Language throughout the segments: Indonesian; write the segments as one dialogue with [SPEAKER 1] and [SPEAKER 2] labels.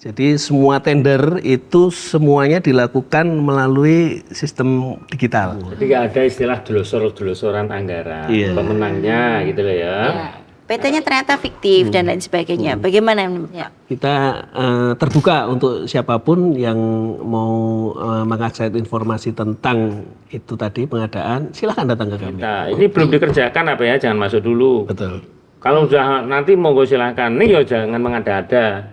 [SPEAKER 1] Jadi semua tender itu semuanya dilakukan melalui sistem digital.
[SPEAKER 2] Jadi nggak ada istilah delosor-delosoran anggaran, pemenangnya gitu loh ya.
[SPEAKER 3] PT-nya ternyata fiktif dan lain sebagainya. Bagaimana? Ya.
[SPEAKER 1] Kita terbuka untuk siapapun yang mau mengakses informasi tentang itu tadi pengadaan, silahkan datang ke kami.
[SPEAKER 2] Nah, ini belum dikerjakan apa ya, jangan masuk dulu.
[SPEAKER 1] Betul.
[SPEAKER 2] Kalau udah nanti monggo silahkan, nih ya jangan mengada-ada.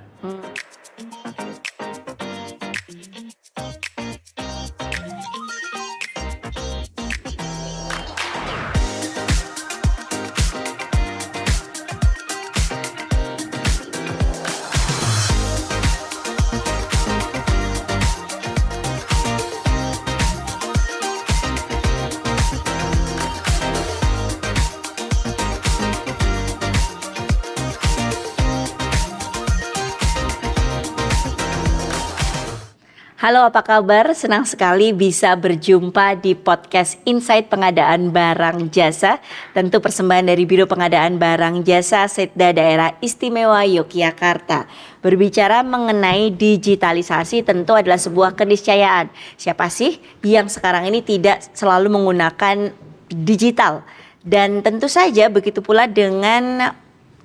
[SPEAKER 3] Halo, apa kabar? Senang sekali bisa berjumpa di podcast Insight Pengadaan Barang Jasa. Tentu persembahan dari Biro Pengadaan Barang Jasa Setda Daerah Istimewa Yogyakarta. Berbicara mengenai digitalisasi tentu adalah sebuah keniscayaan. Siapa sih yang sekarang ini tidak selalu menggunakan digital? Dan tentu saja begitu pula dengan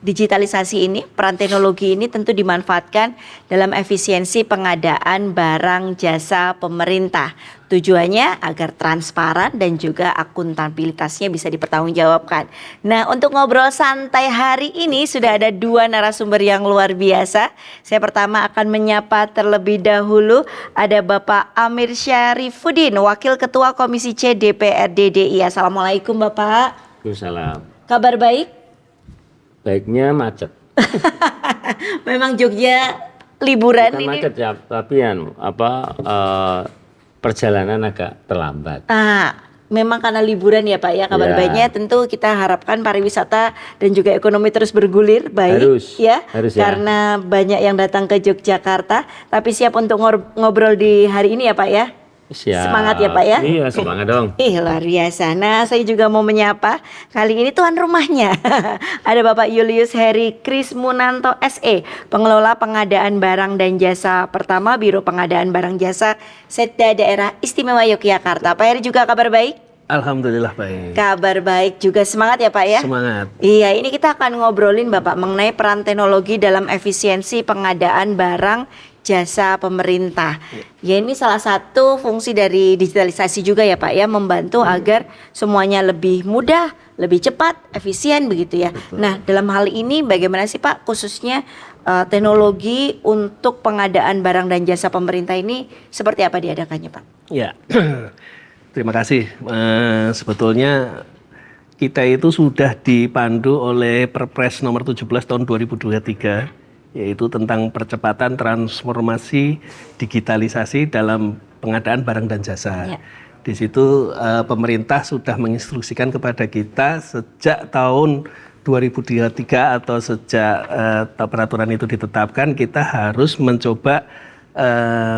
[SPEAKER 3] digitalisasi ini, peran teknologi ini tentu dimanfaatkan dalam efisiensi pengadaan barang jasa pemerintah. Tujuannya agar transparan dan juga akuntabilitasnya bisa dipertanggungjawabkan. Nah, untuk ngobrol santai hari ini sudah ada dua narasumber yang luar biasa. Saya pertama akan menyapa terlebih dahulu ada Bapak Amir Syarifuddin, Wakil Ketua Komisi C DPRD DI. Assalamualaikum Bapak.
[SPEAKER 2] Waalaikumsalam.
[SPEAKER 3] Kabar baik?
[SPEAKER 2] Baiknya macet.
[SPEAKER 3] Memang Jogja liburan
[SPEAKER 2] Bukan
[SPEAKER 3] ini.
[SPEAKER 2] macet ya, tapi perjalanan agak terlambat.
[SPEAKER 3] Memang karena liburan ya Pak ya. Kabar baiknya tentu kita harapkan pariwisata dan juga ekonomi terus bergulir baik.
[SPEAKER 2] Harus ya.
[SPEAKER 3] Karena banyak yang datang ke Yogyakarta. Tapi siap untuk ngobrol di hari ini ya Pak ya.
[SPEAKER 2] Siap.
[SPEAKER 3] Semangat ya Pak ya.
[SPEAKER 2] Iya, semangat dong.
[SPEAKER 3] Luar biasa. Nah, saya juga mau menyapa kali ini tuan rumahnya. Ada Bapak Julius Heri Krismunanto SE, pengelola pengadaan barang dan jasa pertama Biro Pengadaan Barang Jasa Setda Daerah Istimewa Yogyakarta. Pak Heri juga kabar baik?
[SPEAKER 1] Alhamdulillah baik.
[SPEAKER 3] Kabar baik juga, semangat ya Pak ya.
[SPEAKER 1] Semangat.
[SPEAKER 3] Iya, ini kita akan ngobrolin Bapak mengenai peran teknologi dalam efisiensi pengadaan barang jasa pemerintah. Ya, ini salah satu fungsi dari digitalisasi juga ya Pak ya, membantu agar semuanya lebih mudah, lebih cepat, efisien begitu ya.
[SPEAKER 1] Betul.
[SPEAKER 3] Nah, dalam hal ini bagaimana sih Pak khususnya teknologi untuk pengadaan barang dan jasa pemerintah ini seperti apa diadakannya Pak?
[SPEAKER 1] Ya, terima kasih. Sebetulnya kita itu sudah dipandu oleh Perpres nomor 17 tahun 2023, yaitu tentang percepatan transformasi digitalisasi dalam pengadaan barang dan jasa. Ya. Di situ pemerintah sudah menginstruksikan kepada kita sejak tahun 2023 atau sejak peraturan itu ditetapkan, kita harus mencoba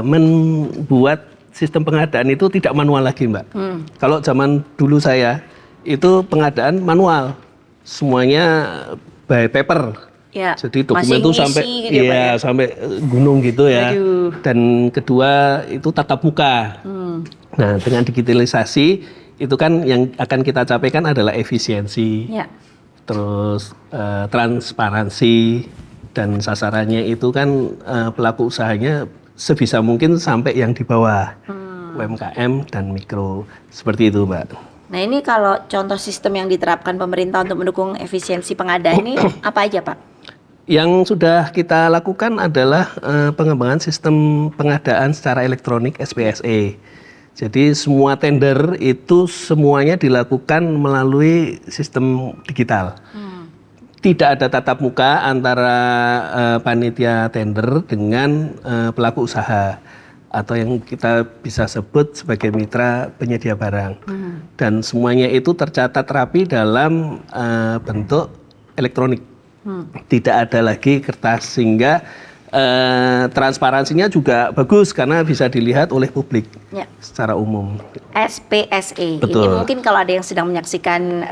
[SPEAKER 1] membuat sistem pengadaan itu tidak manual lagi, Mbak. Kalau zaman dulu saya itu pengadaan manual, semuanya by paper.
[SPEAKER 3] Ya,
[SPEAKER 1] jadi dokumen itu sampai
[SPEAKER 3] gitu ya,
[SPEAKER 1] sampai gunung gitu ya.
[SPEAKER 3] Aduh.
[SPEAKER 1] Dan kedua itu tatap muka. Nah, dengan digitalisasi itu kan yang akan kita capai kan adalah efisiensi. Ya. Terus transparansi, dan sasarannya itu kan pelaku usahanya sebisa mungkin sampai yang di bawah, UMKM dan mikro, seperti itu Mbak.
[SPEAKER 3] Nah, ini kalau contoh sistem yang diterapkan pemerintah untuk mendukung efisiensi pengadaan ini apa aja Pak?
[SPEAKER 1] Yang sudah kita lakukan adalah pengembangan sistem pengadaan secara elektronik SPSE. Jadi semua tender itu semuanya dilakukan melalui sistem digital. Tidak ada tatap muka antara panitia tender dengan pelaku usaha atau yang kita bisa sebut sebagai mitra penyedia barang. Dan semuanya itu tercatat rapi dalam bentuk elektronik. Tidak ada lagi kertas, sehingga transparansinya juga bagus karena bisa dilihat oleh publik secara umum.
[SPEAKER 3] SPSE.
[SPEAKER 1] Betul.
[SPEAKER 3] Ini mungkin kalau ada yang sedang menyaksikan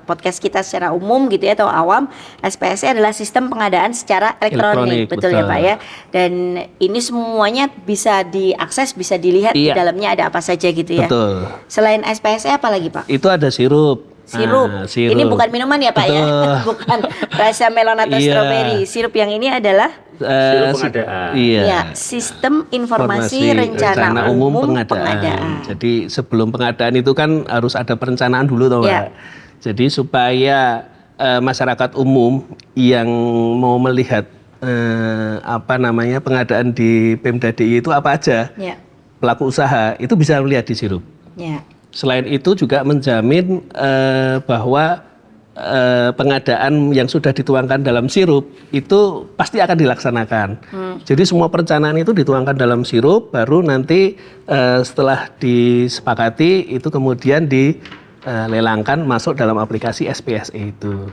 [SPEAKER 3] podcast kita secara umum gitu ya atau awam, SPSE adalah sistem pengadaan secara elektronik, betul ya Pak ya. Dan ini semuanya bisa diakses, bisa dilihat di dalamnya ada apa saja gitu ya.
[SPEAKER 1] Betul.
[SPEAKER 3] Selain SPSE apa lagi Pak?
[SPEAKER 1] Itu ada sirup.
[SPEAKER 3] Sirup.
[SPEAKER 1] Sirup.
[SPEAKER 3] Ini bukan minuman ya Pak ya, bukan rasa melon atau stroberi. Sirup yang ini adalah
[SPEAKER 2] sirup pengadaan.
[SPEAKER 3] Ya, sistem informasi rencana umum pengadaan.
[SPEAKER 1] Jadi sebelum pengadaan itu kan harus ada perencanaan dulu toh Pak. Jadi supaya masyarakat umum yang mau melihat pengadaan di Pemda DIY itu apa aja, pelaku usaha itu bisa melihat di sirup. Selain itu juga menjamin bahwa pengadaan yang sudah dituangkan dalam sirup itu pasti akan dilaksanakan. Jadi semua perencanaan itu dituangkan dalam sirup, baru nanti setelah disepakati itu kemudian dilelangkan masuk dalam aplikasi SPSE itu.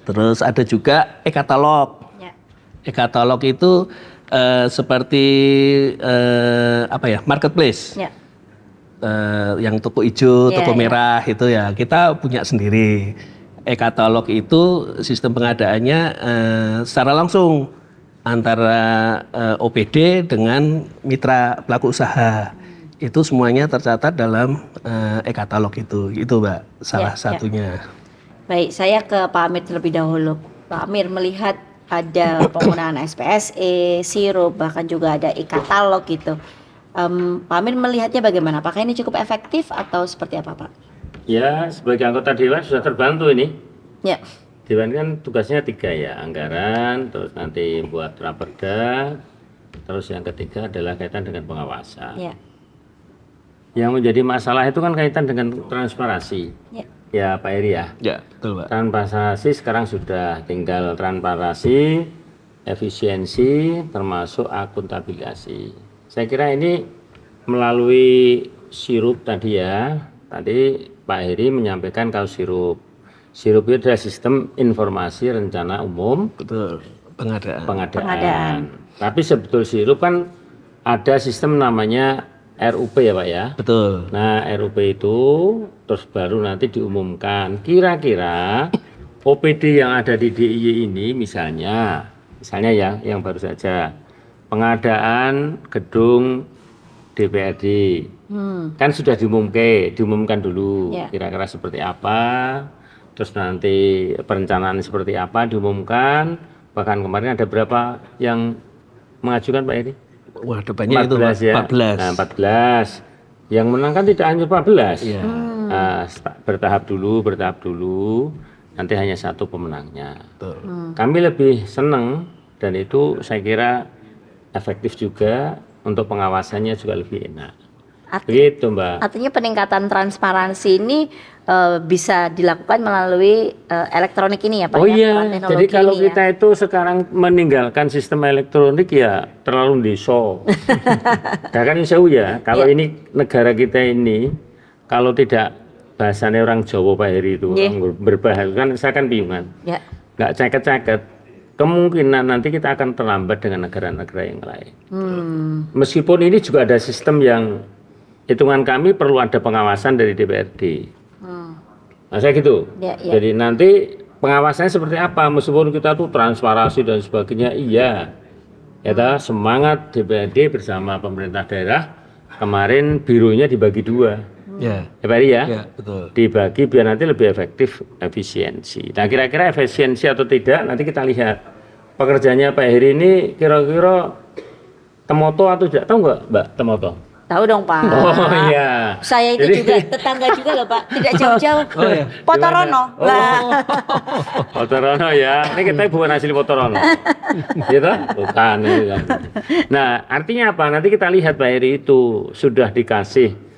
[SPEAKER 1] Terus ada juga e-katalog. E-katalog itu seperti marketplace. Yang toko hijau, toko merah itu ya kita punya sendiri. E-katalog itu sistem pengadaannya secara langsung antara OPD dengan mitra pelaku usaha. Itu semuanya tercatat dalam e-katalog itu Mbak, salah satunya.
[SPEAKER 3] Baik, saya ke Pak Amir terlebih dahulu. Pak Amir melihat ada penggunaan SPSE, sirup, bahkan juga ada e-katalog gitu. Pak Amir melihatnya bagaimana? Apakah ini cukup efektif atau seperti apa Pak?
[SPEAKER 2] Ya, sebagai anggota Dewan sudah terbantu ini. Dewan kan tugasnya 3 ya, anggaran, terus nanti buat raperda, terus yang ketiga adalah kaitan dengan pengawasan. Yang menjadi masalah itu kan kaitan dengan transparansi. Ya Pak Eri ya.
[SPEAKER 1] Ya, betul Pak.
[SPEAKER 2] Transparansi sekarang sudah tinggal transparansi, efisiensi, termasuk akuntabilisasi. Saya kira ini melalui sirup tadi ya. Tadi Pak Heri menyampaikan kalau sirup. Sirup itu adalah sistem informasi rencana umum.
[SPEAKER 1] Betul.
[SPEAKER 2] Pengadaan. Tapi sebetulnya sirup kan ada sistem namanya RUP ya Pak ya. Betul. Nah RUP itu terus baru nanti diumumkan. Kira-kira OPD yang ada di DIY ini misalnya ya yang baru saja. Pengadaan gedung DPRD kan sudah diumumkan dulu kira-kira seperti apa, terus nanti perencanaan seperti apa diumumkan. Bahkan kemarin ada berapa yang mengajukan Pak Eri?
[SPEAKER 1] Wah, depannya 14 itu ya. 14.
[SPEAKER 2] Nah, 14. Yang menang kan tidak hanya 14. Nah, bertahap dulu. Nanti hanya satu pemenangnya. Kami lebih senang dan itu saya kira efektif juga, untuk pengawasannya juga lebih enak. Begitu Mbak.
[SPEAKER 3] Artinya peningkatan transparansi ini bisa dilakukan melalui elektronik ini ya Pak?
[SPEAKER 2] Oh iya, jadi kalau kita itu sekarang meninggalkan sistem elektronik ya terlalu di-show. Nah kan ya, kalau ini negara kita ini, kalau tidak bahasanya orang Jawa Pak Heri itu, orang berbahasa kan saya kan bingungan. Nggak ceket-ceket. Kemungkinan nanti kita akan terlambat dengan negara-negara yang lain. Meskipun ini juga ada sistem yang hitungan kami perlu ada pengawasan dari DPRD. Nah saya gitu. Jadi nanti pengawasannya seperti apa? Meskipun kita tuh transparansi dan sebagainya, iya. Ya semangat DPRD bersama pemerintah daerah. Kemarin bironya dibagi 2. Ya Pak Eri ya, betul. Dibagi biar nanti lebih efektif, efisiensi. Nah kira-kira efisiensi atau tidak nanti kita lihat. Pekerjaannya Pak Heri ini kira-kira Temoto atau tidak, tahu nggak Mbak Temoto?
[SPEAKER 3] Tahu dong Pak.
[SPEAKER 2] Oh iya.
[SPEAKER 3] Saya itu juga tetangga juga loh Pak, tidak jauh-jauh. Potorono.
[SPEAKER 2] Potorono ya, ini kita bukan asli Potorono. Gitu? Bukan. Nah artinya apa? Nanti kita lihat Pak Heri itu sudah dikasih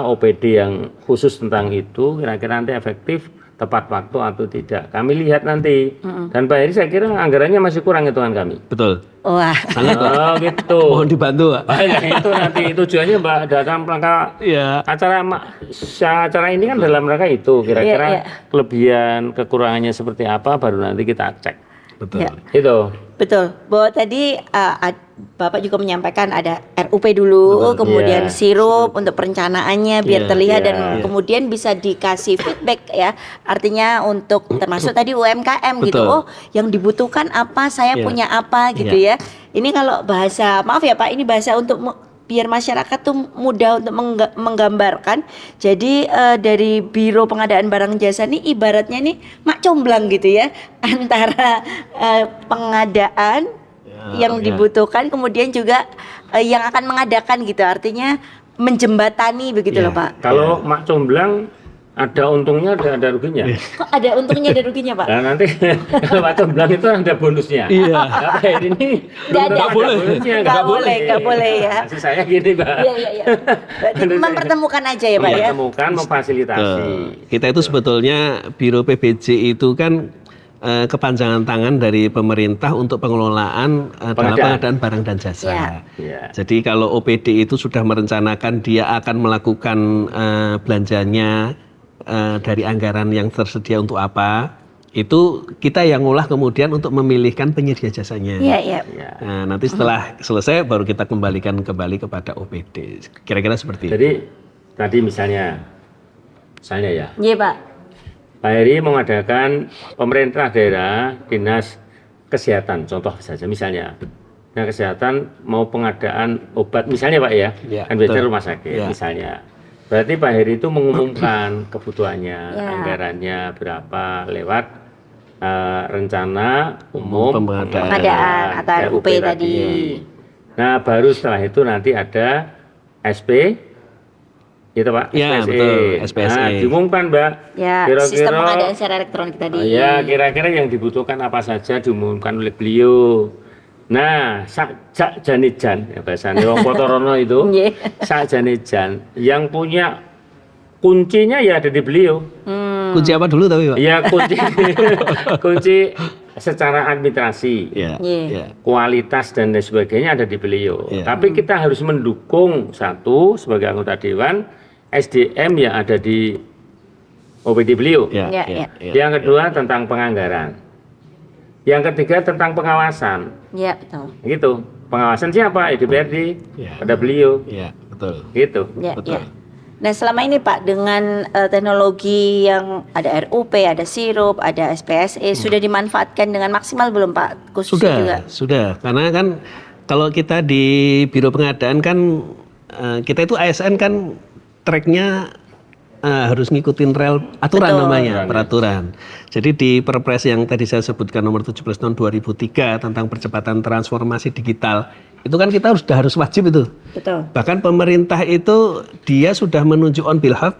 [SPEAKER 2] OPD yang khusus tentang itu, kira-kira nanti efektif, tepat waktu atau tidak. Kami lihat nanti. Dan Pak Heri saya kira anggarannya masih kurang hitungan kami. Betul.
[SPEAKER 3] Wah.
[SPEAKER 2] Oh gitu.
[SPEAKER 1] Mohon dibantu Pak.
[SPEAKER 2] Itu nanti tujuannya Mbak dalam rangka acara ini kan dalam rangka itu. Kira-kira kelebihan kekurangannya seperti apa baru nanti kita cek. Betul. Itu.
[SPEAKER 3] Betul. Bahwa tadi Bapak juga menyampaikan ada RUP dulu, kemudian
[SPEAKER 2] Iya.
[SPEAKER 3] sirup untuk perencanaannya biar
[SPEAKER 1] Iya,
[SPEAKER 3] terlihat
[SPEAKER 2] iya.
[SPEAKER 3] dan kemudian bisa dikasih feedback ya. Artinya untuk termasuk tadi UMKM gitu.
[SPEAKER 1] Betul.
[SPEAKER 3] Oh, yang dibutuhkan apa, saya
[SPEAKER 1] Iya.
[SPEAKER 3] punya apa gitu ya. Ini kalau bahasa, maaf ya Pak, ini bahasa untuk biar masyarakat tuh mudah untuk menggambarkan. Jadi dari Biro Pengadaan Barang Jasa ini ibaratnya nih mak comblang gitu ya antara pengadaan yang dibutuhkan kemudian juga yang akan mengadakan gitu. Artinya menjembatani begitu loh Pak.
[SPEAKER 2] Kalau mak comblang ada untungnya ada ruginya.
[SPEAKER 3] Kok ada untungnya ada ruginya Pak?
[SPEAKER 2] Nah nanti kalau mak comblang itu ada bonusnya.
[SPEAKER 1] Iya.
[SPEAKER 2] Apa ini
[SPEAKER 3] Nggak ada.
[SPEAKER 2] belum
[SPEAKER 1] boleh.
[SPEAKER 2] bonusnya,
[SPEAKER 3] Nggak boleh ya.
[SPEAKER 2] Maksud saya gini Pak.
[SPEAKER 3] Iya. Berarti mempertemukan aja ya Pak ya.
[SPEAKER 2] Mempertemukan, memfasilitasi.
[SPEAKER 1] Kita itu sebetulnya Biro PBJ itu kan kepanjangan tangan dari pemerintah untuk pengelolaan dalam pengadaan barang dan jasa.
[SPEAKER 3] Ya.
[SPEAKER 2] Iya.
[SPEAKER 1] Jadi kalau OPD itu sudah merencanakan dia akan melakukan belanjanya dari anggaran yang tersedia untuk apa, itu kita yang ngolah kemudian untuk memilihkan penyedia jasanya.
[SPEAKER 3] Iya.
[SPEAKER 2] Ya.
[SPEAKER 1] Nah, nanti setelah selesai baru kita kembalikan kembali kepada OPD. Kira-kira seperti itu.
[SPEAKER 2] Jadi tadi misalnya ya,
[SPEAKER 3] Iya Pak.
[SPEAKER 2] Pak Heri mengadakan pemerintah daerah, dinas kesehatan, contoh saja misalnya. Dinas kesehatan mau pengadaan obat misalnya Pak ya,
[SPEAKER 1] Ya,
[SPEAKER 2] kan biasanya
[SPEAKER 1] betul.
[SPEAKER 2] rumah sakit
[SPEAKER 1] Ya.
[SPEAKER 2] misalnya. Berarti Pak Heri itu mengumumkan kebutuhannya,
[SPEAKER 3] Ya.
[SPEAKER 2] anggarannya berapa lewat rencana umum
[SPEAKER 3] Pengadaan atau RUP tadi.
[SPEAKER 2] Nah baru setelah itu nanti ada SP, gitu Pak,
[SPEAKER 1] Ya,
[SPEAKER 2] SPSE.
[SPEAKER 1] betul, SPSE.
[SPEAKER 2] Nah, diumumkan Mbak.
[SPEAKER 3] Ya, sistem pengadaan secara elektronik tadi.
[SPEAKER 2] Ya, kira-kira yang dibutuhkan apa saja diumumkan oleh beliau. Nah, sak janijan, ya bahasanya wong Potorono itu,
[SPEAKER 3] Nggih.
[SPEAKER 2] sak janijan, yang punya kuncinya ya ada di beliau.
[SPEAKER 1] Kunci apa dulu tapi Pak?
[SPEAKER 2] Ya kunci secara administrasi,
[SPEAKER 1] Ya.
[SPEAKER 3] Iya.
[SPEAKER 1] Ya.
[SPEAKER 2] kualitas dan lain sebagainya ada di beliau.
[SPEAKER 1] Iya.
[SPEAKER 2] Tapi kita harus mendukung satu sebagai anggota dewan, SDM yang ada di OPD beliau.
[SPEAKER 1] Ya.
[SPEAKER 3] Ya,
[SPEAKER 1] Ya.
[SPEAKER 3] ya.
[SPEAKER 2] Yang kedua tentang penganggaran. Yang ketiga tentang pengawasan.
[SPEAKER 3] Iya, betul.
[SPEAKER 2] Gitu. Pengawasan siapa? DPRD
[SPEAKER 1] Ya.
[SPEAKER 2] pada beliau.
[SPEAKER 1] Ya, betul.
[SPEAKER 2] Gitu.
[SPEAKER 3] Ya,
[SPEAKER 1] Betul.
[SPEAKER 3] ya. Nah, selama ini Pak dengan teknologi yang ada RUP, ada sirup, ada SPSE sudah dimanfaatkan dengan maksimal belum Pak? Khususnya juga.
[SPEAKER 1] Sudah. Karena kan kalau kita di Biro Pengadaan kan kita itu ASN kan tracknya harus ngikutin rel aturan
[SPEAKER 3] Betul.
[SPEAKER 1] namanya, peraturan. Jadi di Perpres yang tadi saya sebutkan nomor 17 tahun 2003 tentang percepatan transformasi digital, itu kan kita harus wajib itu.
[SPEAKER 3] Betul.
[SPEAKER 1] Bahkan pemerintah itu dia sudah menunjuk on behalf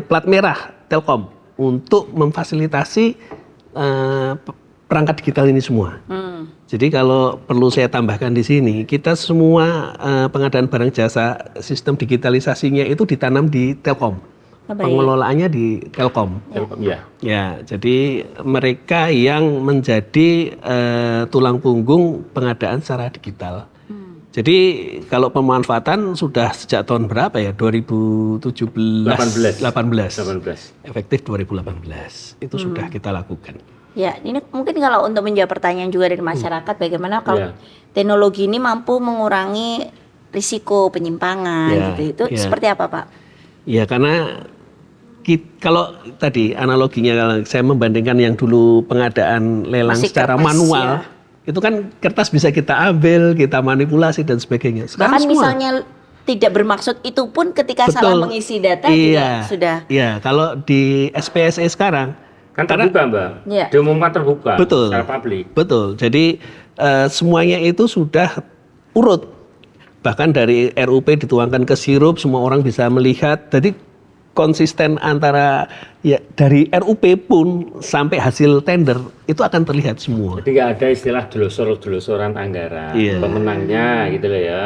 [SPEAKER 1] plat merah Telkom untuk memfasilitasi perangkat digital ini semua. Jadi kalau perlu saya tambahkan di sini, kita semua pengadaan barang jasa sistem digitalisasinya itu ditanam di Telkom.
[SPEAKER 3] Baik.
[SPEAKER 1] Pengelolaannya di Telkom.
[SPEAKER 2] Ya.
[SPEAKER 1] Ya, jadi mereka yang menjadi tulang punggung pengadaan secara digital. Jadi kalau pemanfaatan sudah sejak tahun berapa ya? 2017, 18.
[SPEAKER 2] 18.
[SPEAKER 1] Efektif 2018. Itu sudah kita lakukan.
[SPEAKER 3] Ya, ini mungkin kalau untuk menjawab pertanyaan juga dari masyarakat, bagaimana kalau
[SPEAKER 2] Ya.
[SPEAKER 3] teknologi ini mampu mengurangi risiko penyimpangan
[SPEAKER 1] Ya,
[SPEAKER 3] gitu. Itu
[SPEAKER 1] ya.
[SPEAKER 3] seperti apa Pak?
[SPEAKER 1] Ya karena kalau tadi analoginya kalau saya membandingkan yang dulu pengadaan lelang
[SPEAKER 3] Masih
[SPEAKER 1] secara
[SPEAKER 3] kertas,
[SPEAKER 1] manual,
[SPEAKER 3] ya.
[SPEAKER 1] itu kan kertas bisa kita ambil, kita manipulasi dan sebagainya.
[SPEAKER 3] Bahkan
[SPEAKER 1] Sekarang semua.
[SPEAKER 3] misalnya tidak bermaksud itu pun ketika salah mengisi data juga sudah.
[SPEAKER 1] Iya, kalau di SPSE sekarang
[SPEAKER 2] Kan
[SPEAKER 1] karena-
[SPEAKER 2] terbuka Mbak.
[SPEAKER 3] Ya.
[SPEAKER 2] Diumumkan terbuka.
[SPEAKER 1] Betul.
[SPEAKER 2] Secara publik.
[SPEAKER 1] Betul. Jadi semuanya itu sudah urut. Bahkan dari RUP dituangkan ke sirup, semua orang bisa melihat. Jadi konsisten antara ya dari RUP pun sampai hasil tender itu akan terlihat semua.
[SPEAKER 2] Jadi nggak ada istilah delosor-delosoran anggaran.
[SPEAKER 1] Iya.
[SPEAKER 2] Pemenangnya gitu loh ya.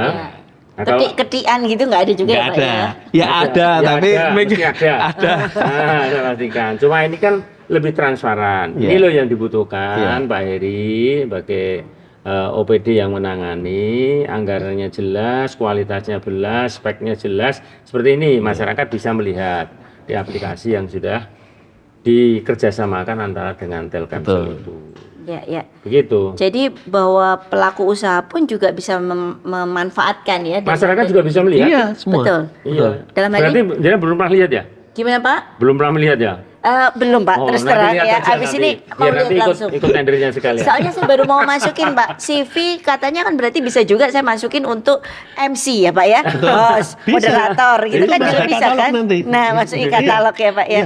[SPEAKER 2] Nah, kalau
[SPEAKER 3] Ketik-ketikan gitu nggak ada juga
[SPEAKER 1] Nggak
[SPEAKER 3] ya Pak
[SPEAKER 1] ada.
[SPEAKER 3] ya?
[SPEAKER 1] Ya ada,
[SPEAKER 2] Ya
[SPEAKER 1] tapi
[SPEAKER 2] mesti ada.
[SPEAKER 1] ada.
[SPEAKER 2] Nah, saya pastikan. Cuma ini kan lebih transparan. Ini
[SPEAKER 1] Iya.
[SPEAKER 2] loh yang dibutuhkan Pak Heri sebagai OPD yang menangani, anggarannya jelas, kualitasnya jelas, speknya jelas. Seperti ini masyarakat bisa melihat di aplikasi yang sudah dikerjasamakan antara dengan Telkomsel
[SPEAKER 1] Betul.
[SPEAKER 2] itu.
[SPEAKER 3] Ya, ya.
[SPEAKER 2] Begitu.
[SPEAKER 3] Jadi bahwa pelaku usaha pun juga bisa memanfaatkan ya.
[SPEAKER 2] Masyarakat juga bisa melihat.
[SPEAKER 1] Iya, semua.
[SPEAKER 3] Betul.
[SPEAKER 2] Iya.
[SPEAKER 3] Dalam hal
[SPEAKER 2] Berarti
[SPEAKER 3] ini
[SPEAKER 2] dia belum pernah lihat ya?
[SPEAKER 3] gimana Pak?
[SPEAKER 2] Belum pernah melihat ya?
[SPEAKER 3] Belum Pak, terus
[SPEAKER 2] nanti
[SPEAKER 3] terang
[SPEAKER 2] lihat
[SPEAKER 3] ya.
[SPEAKER 2] aja
[SPEAKER 3] Abis
[SPEAKER 2] nanti.
[SPEAKER 3] ini mau
[SPEAKER 2] Biar
[SPEAKER 3] lihat
[SPEAKER 2] nanti
[SPEAKER 3] langsung.
[SPEAKER 2] ikut tendernya sekalian.
[SPEAKER 3] Soalnya saya baru mau masukin Pak CV, katanya kan berarti bisa juga saya masukin untuk MC ya Pak ya, host, moderator gitu
[SPEAKER 1] Itu
[SPEAKER 3] kan
[SPEAKER 1] masuk
[SPEAKER 3] juga
[SPEAKER 1] ke
[SPEAKER 3] bisa
[SPEAKER 1] katalog
[SPEAKER 3] kan.
[SPEAKER 1] nanti.
[SPEAKER 3] Nah masukin katalog ya Pak ya.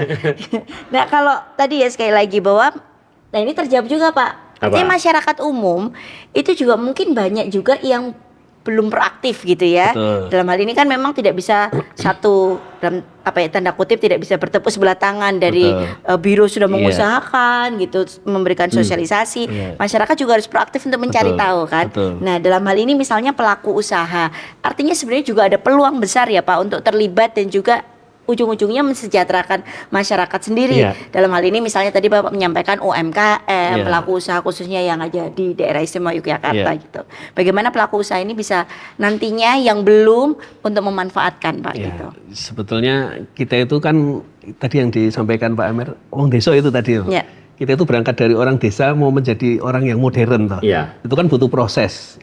[SPEAKER 3] Nah kalau tadi ya sekali lagi bahwa, nah ini terjawab juga Pak. Artinya masyarakat umum itu juga mungkin banyak juga yang belum proaktif gitu ya.
[SPEAKER 1] Betul.
[SPEAKER 3] Dalam hal ini kan memang tidak bisa satu dalam apa ya tanda kutip tidak bisa bertepuk sebelah tangan dari biro sudah
[SPEAKER 1] Iya.
[SPEAKER 3] mengusahakan gitu memberikan sosialisasi.
[SPEAKER 1] Iya.
[SPEAKER 3] Masyarakat juga harus proaktif untuk mencari
[SPEAKER 1] Betul.
[SPEAKER 3] tahu kan.
[SPEAKER 1] Betul.
[SPEAKER 3] Nah, dalam hal ini misalnya pelaku usaha. Artinya sebenarnya juga ada peluang besar ya Pak untuk terlibat dan juga ujung-ujungnya mensejahterakan masyarakat sendiri.
[SPEAKER 1] Iya.
[SPEAKER 3] Dalam hal ini misalnya tadi Bapak menyampaikan UMKM,
[SPEAKER 1] Iya.
[SPEAKER 3] pelaku usaha khususnya yang ada di daerah istimewa Yogyakarta
[SPEAKER 1] Iya.
[SPEAKER 3] gitu. Bagaimana pelaku usaha ini bisa nantinya yang belum untuk memanfaatkan Pak
[SPEAKER 1] Ya,
[SPEAKER 3] gitu.
[SPEAKER 1] sebetulnya kita itu kan tadi yang disampaikan Pak Amer, orang desa itu tadi.
[SPEAKER 3] Ya.
[SPEAKER 1] Kita itu berangkat dari orang desa mau menjadi orang yang modern toh.
[SPEAKER 2] Iya.
[SPEAKER 1] Itu kan butuh proses.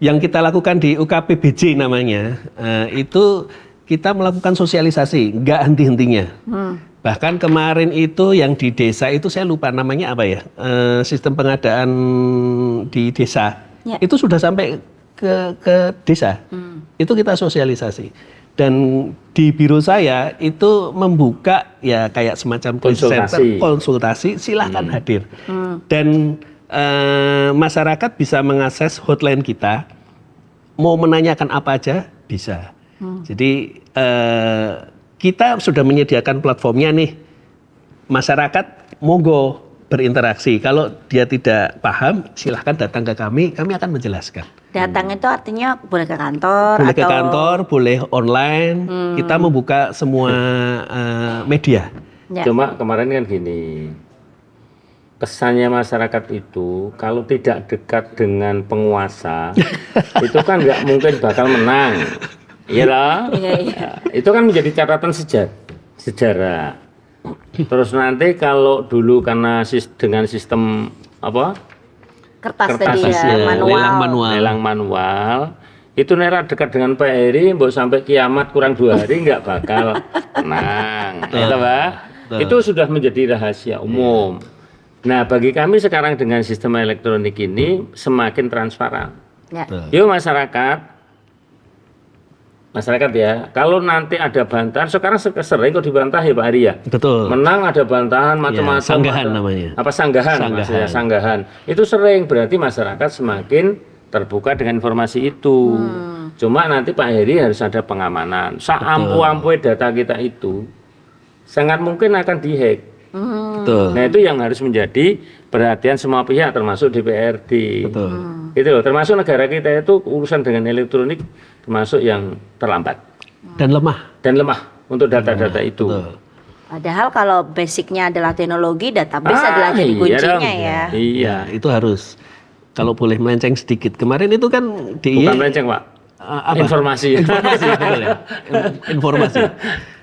[SPEAKER 1] Yang kita lakukan di UKPBJ namanya, itu kita melakukan sosialisasi, nggak henti-hentinya. Bahkan kemarin itu yang di desa itu saya lupa namanya apa ya, sistem pengadaan di desa.
[SPEAKER 3] Ya.
[SPEAKER 1] Itu sudah sampai ke desa. Itu kita sosialisasi. Dan di biro saya itu membuka ya kayak semacam konsultasi, silahkan hadir. Dan masyarakat bisa mengakses hotline kita, mau menanyakan apa aja bisa. Jadi kita sudah menyediakan platformnya nih, masyarakat monggo berinteraksi. Kalau dia tidak paham, silahkan datang ke kami akan menjelaskan.
[SPEAKER 3] Datang itu artinya boleh ke kantor
[SPEAKER 1] Boleh
[SPEAKER 3] atau
[SPEAKER 1] ke kantor, boleh online, kita membuka semua media.
[SPEAKER 3] Ya.
[SPEAKER 2] Cuma kemarin kan gini, kesannya masyarakat itu kalau tidak dekat dengan penguasa, itu kan nggak mungkin bakal menang. Iya lah.
[SPEAKER 3] Iya.
[SPEAKER 2] Itu kan menjadi catatan sejarah. Terus nanti kalau dulu karena dengan sistem apa?
[SPEAKER 3] kertas
[SPEAKER 2] Kertas
[SPEAKER 3] tadi ya,
[SPEAKER 1] ya,
[SPEAKER 3] manual.
[SPEAKER 2] Lelang manual. Itu nera dekat dengan Pak Heri, mbok sampai kiamat kurang 2 hari nggak bakal menang. Itu Pak. Itu sudah menjadi rahasia umum. Nah, bagi kami sekarang dengan sistem elektronik ini semakin transparan.
[SPEAKER 3] Ya.
[SPEAKER 2] Yuk masyarakat ya, kalau nanti ada bantahan, sekarang sering kok dibantah ya Pak Hari ya.
[SPEAKER 1] Betul.
[SPEAKER 2] Menang ada bantahan macam-macam.
[SPEAKER 1] Sanggahan namanya.
[SPEAKER 2] Apa sanggahan? Maksudnya sanggahan. Itu sering, berarti masyarakat semakin terbuka dengan informasi itu. Cuma nanti Pak Heri harus ada pengamanan. Seampu-ampu data kita itu sangat mungkin akan dihack.
[SPEAKER 1] Betul.
[SPEAKER 2] Nah itu yang harus menjadi perhatian semua pihak termasuk DPRD.
[SPEAKER 1] Betul.
[SPEAKER 2] Itu loh, termasuk negara kita itu urusan dengan elektronik termasuk yang terlambat
[SPEAKER 1] Dan lemah.
[SPEAKER 2] untuk data-data itu.
[SPEAKER 1] Betul.
[SPEAKER 3] Padahal kalau basicnya adalah teknologi, database adalah jadi
[SPEAKER 2] iya
[SPEAKER 3] kuncinya
[SPEAKER 2] dong.
[SPEAKER 3] ya.
[SPEAKER 2] Iya.
[SPEAKER 1] Itu harus. Kalau boleh melenceng sedikit. Kemarin itu kan DIY.
[SPEAKER 2] Bukan melenceng Pak.
[SPEAKER 1] Apa?
[SPEAKER 2] Informasi.
[SPEAKER 1] Informasi, betul ya. Informasi.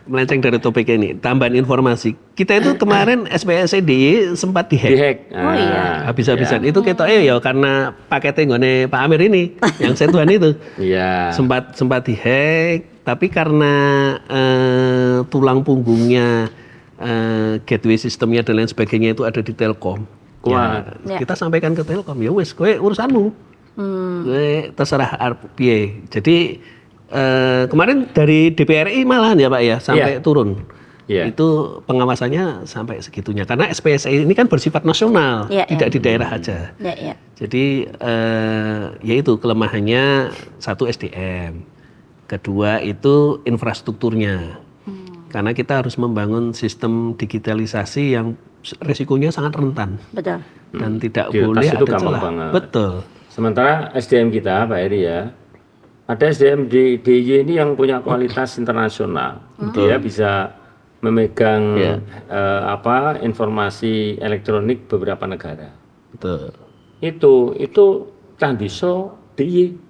[SPEAKER 1] Melenceng dari topik ini. Tambahan informasi. Kita itu kemarin SPSE DIY sempat dihack.
[SPEAKER 2] Dihack.
[SPEAKER 3] Oh, iya.
[SPEAKER 1] Habis-habisan. Itu kita ya karena paketnya nggone Pak Amir ini. Yang setuan itu.
[SPEAKER 2] Iya.
[SPEAKER 1] Sempat dihack. Tapi karena tulang punggungnya gateway sistemnya dan lain sebagainya itu ada di Telkom.
[SPEAKER 2] Kuat.
[SPEAKER 3] Ya.
[SPEAKER 1] Kita sampaikan ke Telkom, ya wes, kowe urusanmu. Kowe terserah piye. Jadi kemarin dari DPRI malahan ya Pak ya sampai turun.
[SPEAKER 2] Iya.
[SPEAKER 1] Itu pengawasannya sampai segitunya karena SPSE ini kan bersifat nasional,
[SPEAKER 3] Ya,
[SPEAKER 1] tidak di daerah aja.
[SPEAKER 3] Ya.
[SPEAKER 1] Jadi yaitu kelemahannya satu SDM, kedua itu infrastrukturnya. Karena kita harus membangun sistem digitalisasi yang resikonya sangat rentan
[SPEAKER 3] Betul.
[SPEAKER 1] dan tidak
[SPEAKER 2] Di atas
[SPEAKER 1] boleh
[SPEAKER 2] itu
[SPEAKER 1] ada
[SPEAKER 2] gampang
[SPEAKER 1] celah.
[SPEAKER 2] banget.
[SPEAKER 1] Betul.
[SPEAKER 2] Sementara SDM kita Pak Heri ya, ada SDM di DIY ini yang punya kualitas internasional. Dia bisa memegang informasi elektronik beberapa negara.
[SPEAKER 1] Betul.
[SPEAKER 2] Itu candiso DIY.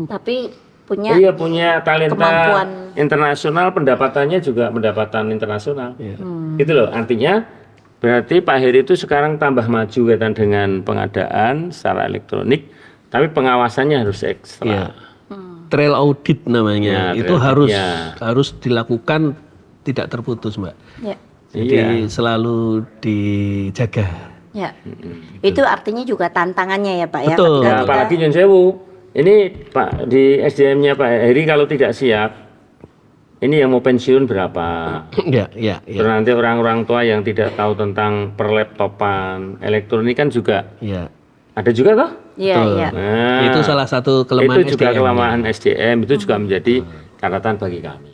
[SPEAKER 3] Tapi punya
[SPEAKER 2] Iya punya talenta
[SPEAKER 3] kemampuan.
[SPEAKER 2] internasional, pendapatannya juga pendapatan internasional.
[SPEAKER 1] Iya.
[SPEAKER 2] Gitu loh, artinya Berarti Pak Heri itu sekarang tambah maju kaitan dengan pengadaan secara elektronik, tapi pengawasannya harus ekstra.
[SPEAKER 1] Iya. Trail audit namanya.
[SPEAKER 2] Ya,
[SPEAKER 1] Itu
[SPEAKER 2] trail
[SPEAKER 1] harus dilakukan tidak terputus, Mbak.
[SPEAKER 3] Ya.
[SPEAKER 1] Jadi selalu dijaga.
[SPEAKER 3] Ya. Itu artinya juga tantangannya ya Pak ya.
[SPEAKER 1] Betul.
[SPEAKER 3] ketika
[SPEAKER 2] Ya,
[SPEAKER 3] kita-
[SPEAKER 2] apalagi Nyun Sewu, ini Pak di SDM-nya Pak Heri kalau tidak siap, ini yang mau pensiun berapa?
[SPEAKER 1] Ya.
[SPEAKER 2] Terus nanti orang-orang tua yang tidak tahu tentang perlaptopan, elektronik kan juga
[SPEAKER 1] Ya.
[SPEAKER 2] ada juga toh?
[SPEAKER 3] Iya,
[SPEAKER 1] Betul.
[SPEAKER 3] iya.
[SPEAKER 2] Nah,
[SPEAKER 1] Itu salah satu kelemahan
[SPEAKER 2] itu juga
[SPEAKER 1] SDM.
[SPEAKER 2] kelemahan SDM, itu juga menjadi catatan bagi kami.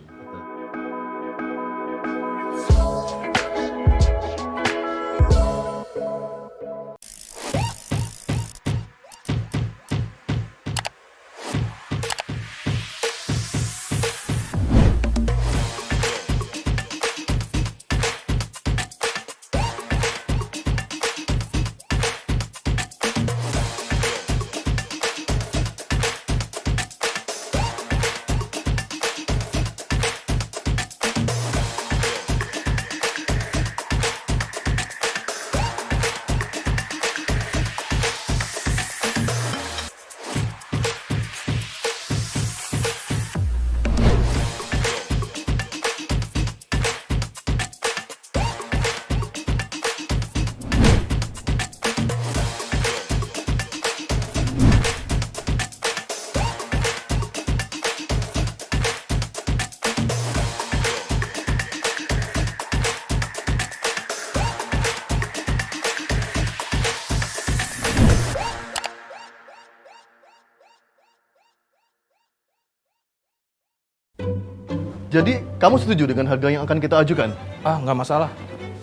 [SPEAKER 4] Jadi, kamu setuju dengan harga yang akan kita ajukan?
[SPEAKER 5] Ah, nggak masalah.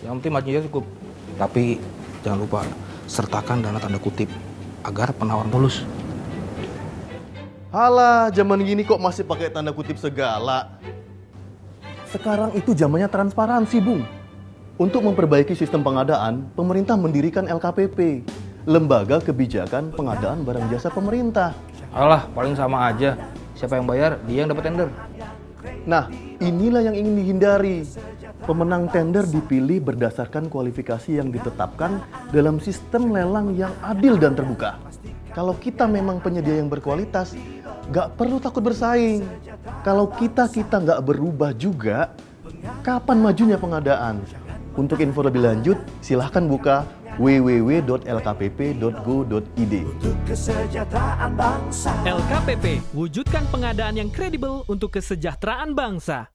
[SPEAKER 5] Yang penting majunya cukup. Tapi jangan lupa sertakan dana tanda kutip agar penawar mulus.
[SPEAKER 4] Halah, zaman gini kok masih pakai tanda kutip segala. Sekarang itu zamannya transparansi, Bung. Untuk memperbaiki sistem pengadaan, pemerintah mendirikan LKPP, Lembaga Kebijakan Pengadaan Barang Jasa Pemerintah.
[SPEAKER 5] Alah, paling sama aja. Siapa yang bayar, dia yang dapat tender.
[SPEAKER 4] Nah, inilah yang ingin dihindari. Pemenang tender dipilih berdasarkan kualifikasi yang ditetapkan dalam sistem lelang yang adil dan terbuka. Kalau kita memang penyedia yang berkualitas, nggak perlu takut bersaing. Kalau kita nggak berubah juga, kapan majunya pengadaan? Untuk info lebih lanjut, silahkan buka www.lkpp.go.id.
[SPEAKER 6] LKPP, wujudkan pengadaan yang kredibel untuk kesejahteraan bangsa.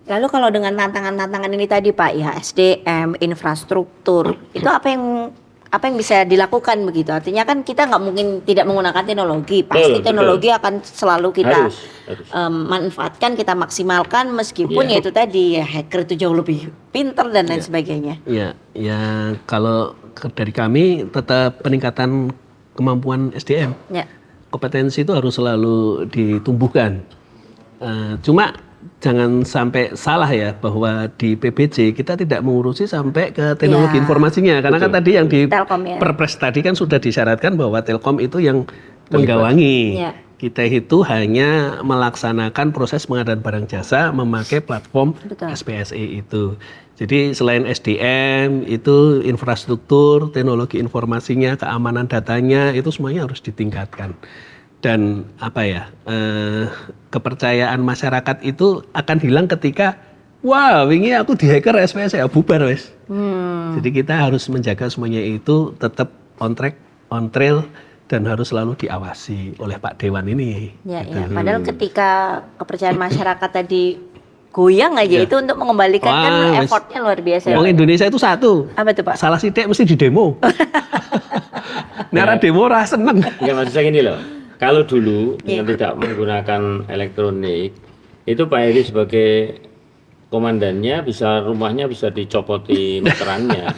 [SPEAKER 3] Lalu kalau dengan tantangan-tantangan ini tadi Pak ya, SDM, infrastruktur, itu apa yang bisa dilakukan begitu? Artinya kan kita nggak mungkin tidak menggunakan teknologi, pasti
[SPEAKER 2] Betul,
[SPEAKER 3] teknologi akan selalu kita
[SPEAKER 2] Harus.
[SPEAKER 3] manfaatkan, kita maksimalkan, meskipun ya itu tadi ya hacker itu jauh lebih pinter dan lain sebagainya.
[SPEAKER 1] Ya kalau dari kami tetap peningkatan kemampuan SDM.
[SPEAKER 3] Ya.
[SPEAKER 1] Kompetensi itu harus selalu ditumbuhkan. Cuma jangan sampai salah ya bahwa di PBJ kita tidak mengurusi sampai ke teknologi
[SPEAKER 3] Ya.
[SPEAKER 1] informasinya, karena kan tadi yang di
[SPEAKER 3] Telkom ya.
[SPEAKER 1] Perpres tadi kan sudah disyaratkan bahwa Telkom itu yang menggawangi.
[SPEAKER 3] Ya.
[SPEAKER 1] Kita itu hanya melaksanakan proses pengadaan barang jasa memakai platform
[SPEAKER 3] Betul.
[SPEAKER 1] SPSE itu. Jadi selain SDM itu infrastruktur, teknologi informasinya, keamanan datanya itu semuanya harus ditingkatkan. Dan kepercayaan masyarakat itu akan hilang ketika wah wingi aku dihacker SPS ya bubar wes. Jadi kita harus menjaga semuanya itu tetap on track, on trail, dan harus selalu diawasi oleh Pak Dewan ini.
[SPEAKER 3] Ya,
[SPEAKER 1] Gitu.
[SPEAKER 3] ya. Padahal ketika kepercayaan masyarakat tadi goyang aja itu untuk mengembalikan kan
[SPEAKER 1] Wah, wes.
[SPEAKER 3] effortnya luar biasa.
[SPEAKER 1] Wong Indonesia itu satu.
[SPEAKER 3] Apa tuh Pak?
[SPEAKER 1] Salah sidik mesti di demo. Nara demo ora seneng.
[SPEAKER 2] Ya maksud saya gini loh, kalau dulu dengan tidak menggunakan elektronik, itu Pak Heri sebagai komandannya rumahnya bisa dicopoti meterannya.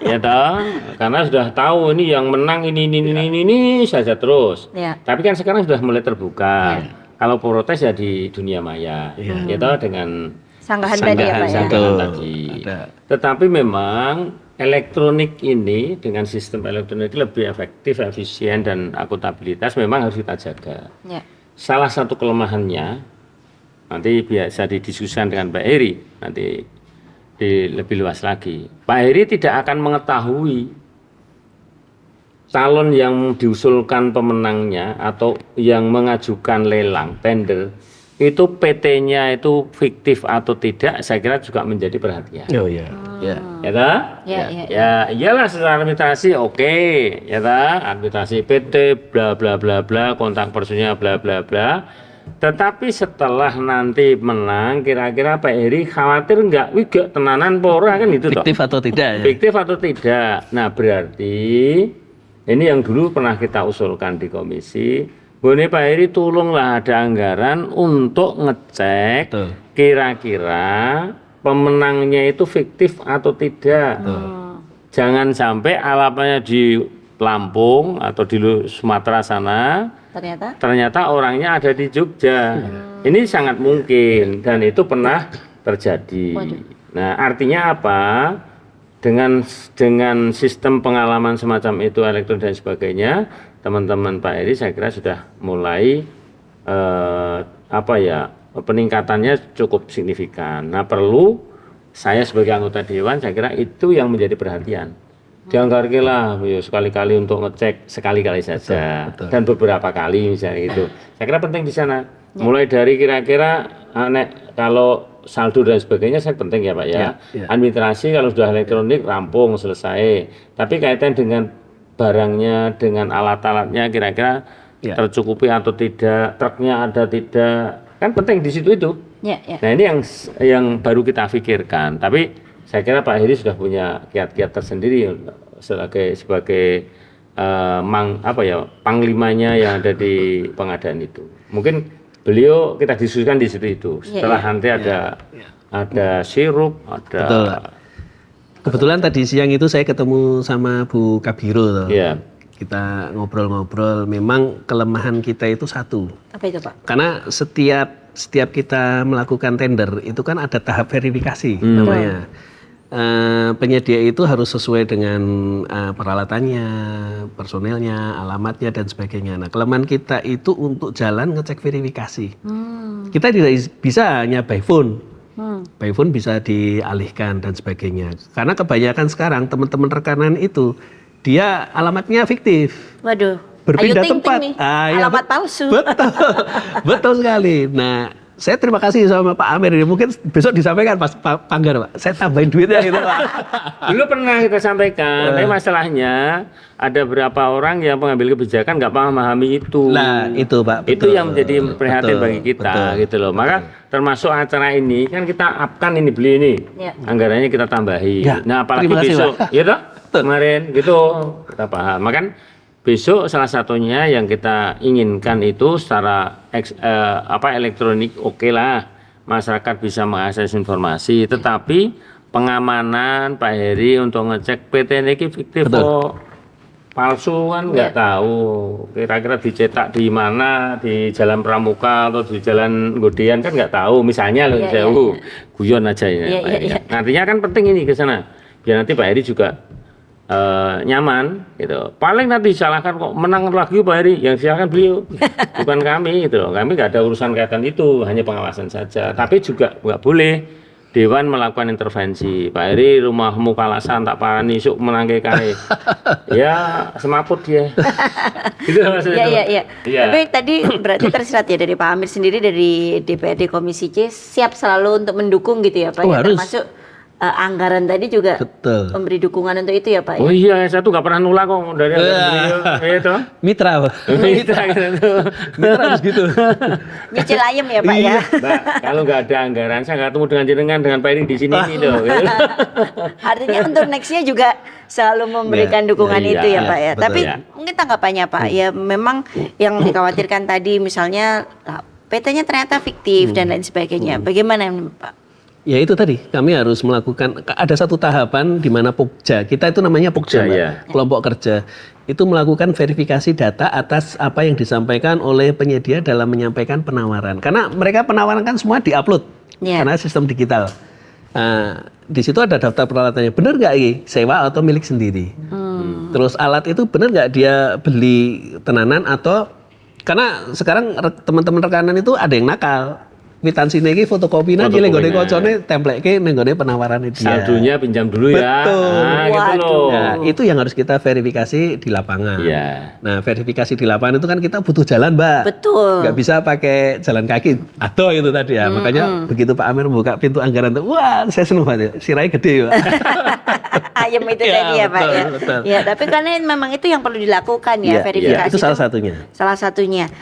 [SPEAKER 2] Ya toh, karena sudah tahu ini yang menang ini saja terus.
[SPEAKER 3] Ya.
[SPEAKER 2] Tapi kan sekarang sudah mulai terbuka. Kalau protes ya di dunia maya, ya toh dengan
[SPEAKER 3] Sanggahan tadi ya Pak ya.
[SPEAKER 2] sanggahan
[SPEAKER 1] Betul.
[SPEAKER 2] tadi.
[SPEAKER 1] Ada.
[SPEAKER 2] Tetapi memang elektronik ini dengan sistem elektronik lebih efektif, efisien dan akuntabilitas memang harus kita jaga.
[SPEAKER 3] Ya.
[SPEAKER 2] salah satu kelemahannya nanti biasa didiskusikan dengan Pak Heri nanti lebih luas lagi. Pak Heri tidak akan mengetahui calon yang diusulkan pemenangnya atau yang mengajukan lelang tender itu PT-nya itu fiktif atau tidak, saya kira juga menjadi perhatian.
[SPEAKER 1] Oh iya. Ya.
[SPEAKER 2] Ya toh? Ya iyalah secara administrasi oke, ya toh? Administrasi PT bla bla bla bla, kontak personnya bla bla bla. Tetapi setelah nanti menang, kira-kira Pak Heri khawatir enggak? Wih, gak tenanan pora kan itu toh?
[SPEAKER 1] Fiktif atau tidak ya?
[SPEAKER 2] Fiktif atau tidak. Nah, berarti ini yang dulu pernah kita usulkan di komisi. Boleh Pak Heri tolonglah ada anggaran untuk ngecek
[SPEAKER 1] Betul.
[SPEAKER 2] kira-kira pemenangnya itu fiktif atau tidak. Jangan sampai alamatnya di Lampung atau di Sumatera sana, ternyata orangnya ada di Jogja. Ini sangat mungkin dan itu pernah terjadi. Nah, artinya apa? Dengan sistem pengalaman semacam itu elektronik dan sebagainya, teman-teman Pak Heri saya kira sudah mulai peningkatannya cukup signifikan. Nah, perlu saya sebagai anggota dewan saya kira itu yang menjadi perhatian. Dianggarkanlah sekali-kali untuk ngecek sekali-kali saja
[SPEAKER 1] betul.
[SPEAKER 2] Dan beberapa kali misalnya gitu. Saya kira penting di sana. Mulai dari kira-kira kalau saldo dan sebagainya saya penting ya Pak ya. Administrasi kalau sudah elektronik rampung selesai. Tapi kaitan dengan barangnya, dengan alat-alatnya kira-kira tercukupi atau tidak, truknya ada tidak, kan penting di situ itu. Nah ini yang baru kita pikirkan. Tapi saya kira Pak Heri sudah punya kiat-kiat tersendiri sebagai panglimanya yang ada di pengadaan itu. Mungkin beliau kita diskusikan di situ itu. Setelah nanti ada sirup, ada.
[SPEAKER 1] Betul. Kebetulan tadi siang itu saya ketemu sama Bu Kabiro.
[SPEAKER 2] Iya.
[SPEAKER 1] Kita ngobrol-ngobrol. Memang kelemahan kita itu satu.
[SPEAKER 3] Apa itu Pak?
[SPEAKER 1] Karena setiap kita melakukan tender itu kan ada tahap verifikasi namanya. Penyedia itu harus sesuai dengan peralatannya, personelnya, alamatnya dan sebagainya. Nah, kelemahan kita itu untuk jalan ngecek verifikasi. Kita tidak bisa hanya by phone. By phone bisa dialihkan dan sebagainya. Karena kebanyakan sekarang teman-teman rekanan itu dia alamatnya fiktif.
[SPEAKER 3] Waduh.
[SPEAKER 1] Berpindah
[SPEAKER 3] Ayu
[SPEAKER 1] tempat.
[SPEAKER 3] Ting Ting nih, alamat palsu.
[SPEAKER 1] Betul. Betul sekali. Nah, saya terima kasih sama Pak Amir ini. Mungkin besok disampaikan Pak Panggar, Pak. Saya tambahin duitnya gitu, Pak.
[SPEAKER 2] Dulu pernah kita sampaikan, tapi masalahnya ada berapa orang yang pengambil kebijakan nggak memahami itu.
[SPEAKER 1] Nah, itu Pak.
[SPEAKER 2] Itu
[SPEAKER 1] Betul.
[SPEAKER 2] yang menjadi prihatin bagi kita, gitu loh. Maka termasuk acara ini kan kita upkan ini beli ini, anggarannya kita tambahi.
[SPEAKER 1] Ya,
[SPEAKER 2] Nah, apalagi
[SPEAKER 1] terima kasih,
[SPEAKER 2] besok,
[SPEAKER 1] Pak.
[SPEAKER 2] ya toh? Kemarin gitu kita paham. Makan besok salah satunya yang kita inginkan itu secara elektronik oke lah, masyarakat bisa mengakses informasi, tetapi pengamanan Pak Heri untuk ngecek PT ini fiktif kok, palsu kan nggak tahu, kira-kira dicetak di mana, di Jalan Pramuka atau di Jalan Godean kan nggak tahu, misalnya loh, guyon aja ya. Nantinya kan penting ini ke sana, biar nanti Pak Heri juga nyaman gitu. Paling nanti disalahkan kok menang lagi Pak Heri, yang silakan beliau, bukan kami gitu loh. Kami nggak ada urusan kaitan itu, hanya pengawasan saja. Tapi juga nggak boleh Dewan melakukan intervensi. Pak Heri rumahmu kalasan tak parani isuk menangke kae. Ya semaput dia. Gitu maksudnya.
[SPEAKER 3] Iya. Tapi tadi berarti tersirat ya dari Pak Amir sendiri dari DPRD Komisi C siap selalu untuk mendukung gitu ya Pak.
[SPEAKER 1] Harus.
[SPEAKER 3] Termasuk anggaran tadi juga memberi dukungan untuk itu ya Pak.
[SPEAKER 2] Oh iya, saya tuh nggak pernah nolak kok dari beliau. Itu
[SPEAKER 1] Mitra, Pak.
[SPEAKER 2] Mitra gitu.
[SPEAKER 1] Mitra harus gitu.
[SPEAKER 3] Nyicil ayam ya Pak ya.
[SPEAKER 2] Mbak, kalau nggak ada anggaran saya nggak ketemu dengan Pak Heri di sini gitu.
[SPEAKER 3] Artinya untuk nextnya juga selalu memberikan dukungan itu ya Pak ya.
[SPEAKER 1] Betul.
[SPEAKER 3] Tapi mungkin tanggapannya Pak ya memang yang dikhawatirkan tadi misalnya PT-nya ternyata fiktif dan lain sebagainya. Bagaimana Pak?
[SPEAKER 1] Ya itu tadi, kami harus melakukan, ada satu tahapan di mana Pokja, kita itu namanya Pokja, Mbak, kelompok kerja, itu melakukan verifikasi data atas apa yang disampaikan oleh penyedia dalam menyampaikan penawaran. Karena mereka penawaran kan semua diupload, karena sistem digital. Di situ ada daftar peralatannya, benar nggak ini sewa atau milik sendiri? Terus alat itu benar nggak dia beli tenanan atau Karena sekarang teman-teman rekanan itu ada yang nakal. Kwitansi iki fotokopina iki lek nggone kocone templeke ning nggone penawarane dia.
[SPEAKER 2] Saldonya pinjam dulu ya.
[SPEAKER 1] Betul.
[SPEAKER 2] Gitu loh.
[SPEAKER 1] Nah, itu yang harus kita verifikasi di lapangan.
[SPEAKER 2] Iya.
[SPEAKER 1] Nah, verifikasi di lapangan itu kan kita butuh jalan, Mbak.
[SPEAKER 3] Betul.
[SPEAKER 1] Nggak bisa pakai jalan kaki. Atau itu tadi ya. Makanya begitu Pak Amir buka pintu anggaran tuh, wah, saya seneng banget. Sirahnya gede, Pak.
[SPEAKER 3] Ayam itu
[SPEAKER 1] Ya,
[SPEAKER 3] tadi ya Pak
[SPEAKER 1] betul,
[SPEAKER 3] ya.
[SPEAKER 1] betul.
[SPEAKER 3] Ya, tapi karena memang itu yang perlu dilakukan
[SPEAKER 1] Iya,
[SPEAKER 3] ya, verifikasi.
[SPEAKER 1] itu salah satunya.
[SPEAKER 3] Salah satunya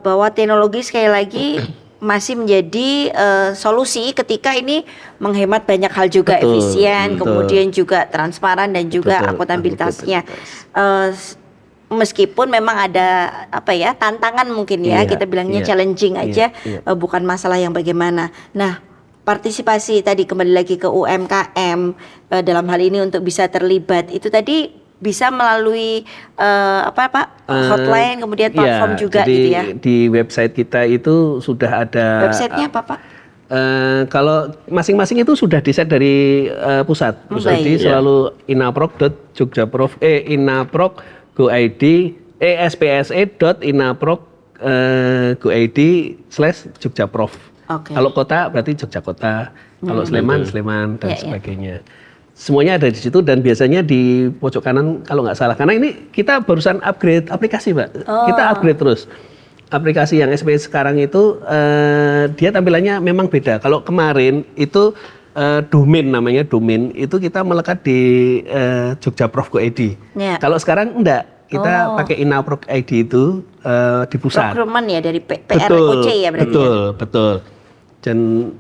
[SPEAKER 3] bahwa teknologi sekali lagi masih menjadi solusi ketika ini menghemat banyak hal juga,
[SPEAKER 1] Betul,
[SPEAKER 3] efisien,
[SPEAKER 1] betul.
[SPEAKER 3] kemudian juga transparan dan juga
[SPEAKER 1] Betul,
[SPEAKER 3] akuntabilitasnya. Meskipun memang ada apa ya tantangan mungkin ya,
[SPEAKER 1] Iya,
[SPEAKER 3] kita bilangnya
[SPEAKER 1] iya,
[SPEAKER 3] challenging
[SPEAKER 1] iya,
[SPEAKER 3] aja,
[SPEAKER 1] iya.
[SPEAKER 3] bukan masalah yang bagaimana. Nah, partisipasi tadi kembali lagi ke UMKM dalam hal ini untuk bisa terlibat itu tadi bisa melalui apa Pak, hotline kemudian platform
[SPEAKER 1] Iya,
[SPEAKER 3] juga
[SPEAKER 1] jadi
[SPEAKER 3] gitu ya.
[SPEAKER 1] di website kita itu sudah ada.
[SPEAKER 3] Websitenya apa Pak?
[SPEAKER 1] Kalau masing-masing itu sudah di set dari pusat.
[SPEAKER 3] Baik.
[SPEAKER 1] Jadi selalu inaprog.jogjaprof.inaprog.go.id spse.inaprog.go.id/jogjaprof.
[SPEAKER 3] Oke.
[SPEAKER 1] Kalau kota berarti Jogja Kota, kalau Sleman dan
[SPEAKER 3] Ya, ya.
[SPEAKER 1] sebagainya. Semuanya ada di situ dan biasanya di pojok kanan kalau nggak salah. Karena ini kita barusan upgrade aplikasi, Mbak. Kita upgrade terus. Aplikasi yang SPS sekarang itu dia tampilannya memang beda. Kalau kemarin itu domain namanya domain itu kita melekat di jogjaprof.go.id.
[SPEAKER 3] Ya.
[SPEAKER 1] Kalau sekarang enggak, kita pakai inaprog.id itu di pusat.
[SPEAKER 3] Procurement ya dari PROC ya berarti.
[SPEAKER 1] Betul. Dan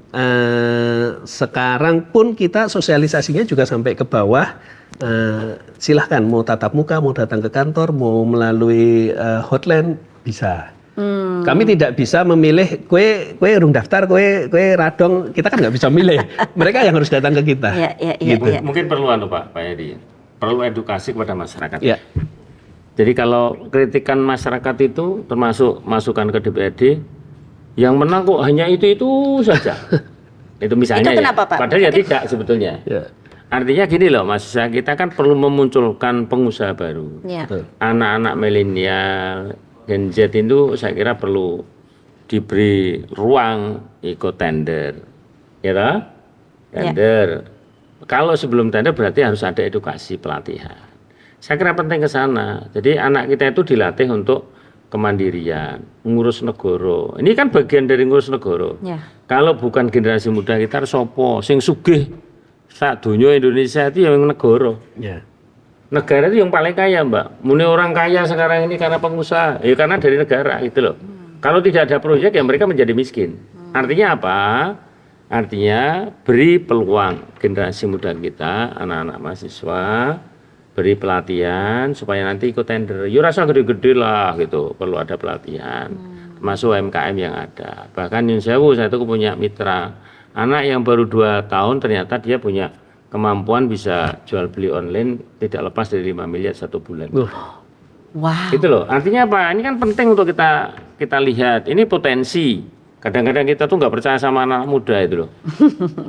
[SPEAKER 1] sekarang pun kita sosialisasinya juga sampai ke bawah. Silahkan mau tatap muka, mau datang ke kantor, mau melalui hotline bisa. Kami tidak bisa memilih kue urung daftar, kue radong, kita kan nggak bisa milih. Mereka yang harus datang ke kita.
[SPEAKER 3] Iya.
[SPEAKER 1] Gitu.
[SPEAKER 2] Mungkin perlu Pak Edi. Perlu edukasi kepada masyarakat.
[SPEAKER 1] Ya.
[SPEAKER 2] Jadi kalau kritikan masyarakat itu termasuk masukan ke DPRD, yang menang kok hanya itu saja. Itu misalnya
[SPEAKER 3] Itu kenapa, Pak?
[SPEAKER 2] Padahal ya tidak sebetulnya.
[SPEAKER 1] Ya.
[SPEAKER 2] Artinya gini loh, Mas, kita kan perlu memunculkan pengusaha baru.
[SPEAKER 3] Ya.
[SPEAKER 2] Anak-anak milenial, Gen Z itu saya kira perlu diberi ruang ikut tender. Ya toh? Tender. Kalau sebelum tender berarti harus ada edukasi pelatihan. Saya kira penting ke sana. Jadi anak kita itu dilatih untuk kemandirian, ngurus negara. Ini kan bagian dari ngurus negara.
[SPEAKER 3] Ya.
[SPEAKER 2] Kalau bukan generasi muda kita sopo sing sugih sak donya Indonesia itu yang negara.
[SPEAKER 1] Ya.
[SPEAKER 2] Negara itu yang paling kaya, Mbak. Muni orang kaya sekarang ini karena pengusaha, ya karena dari negara gitu loh. Kalau tidak ada proyek ya mereka menjadi miskin. Artinya apa? Artinya beri peluang generasi muda kita, anak-anak mahasiswa, beri pelatihan supaya nanti ikut tender. Ya rasa gede-gede lah gitu, perlu ada pelatihan. Termasuk UMKM yang ada. Bahkan Nyun Sewu saya itu punya mitra anak yang baru 2 tahun ternyata dia punya kemampuan bisa jual beli online tidak lepas dari 5 miliar 1 bulan.
[SPEAKER 3] Wow.
[SPEAKER 2] Gitu loh. Artinya apa? Ini kan penting untuk kita lihat. Ini potensi. Kadang-kadang kita tuh nggak percaya sama anak muda itu loh.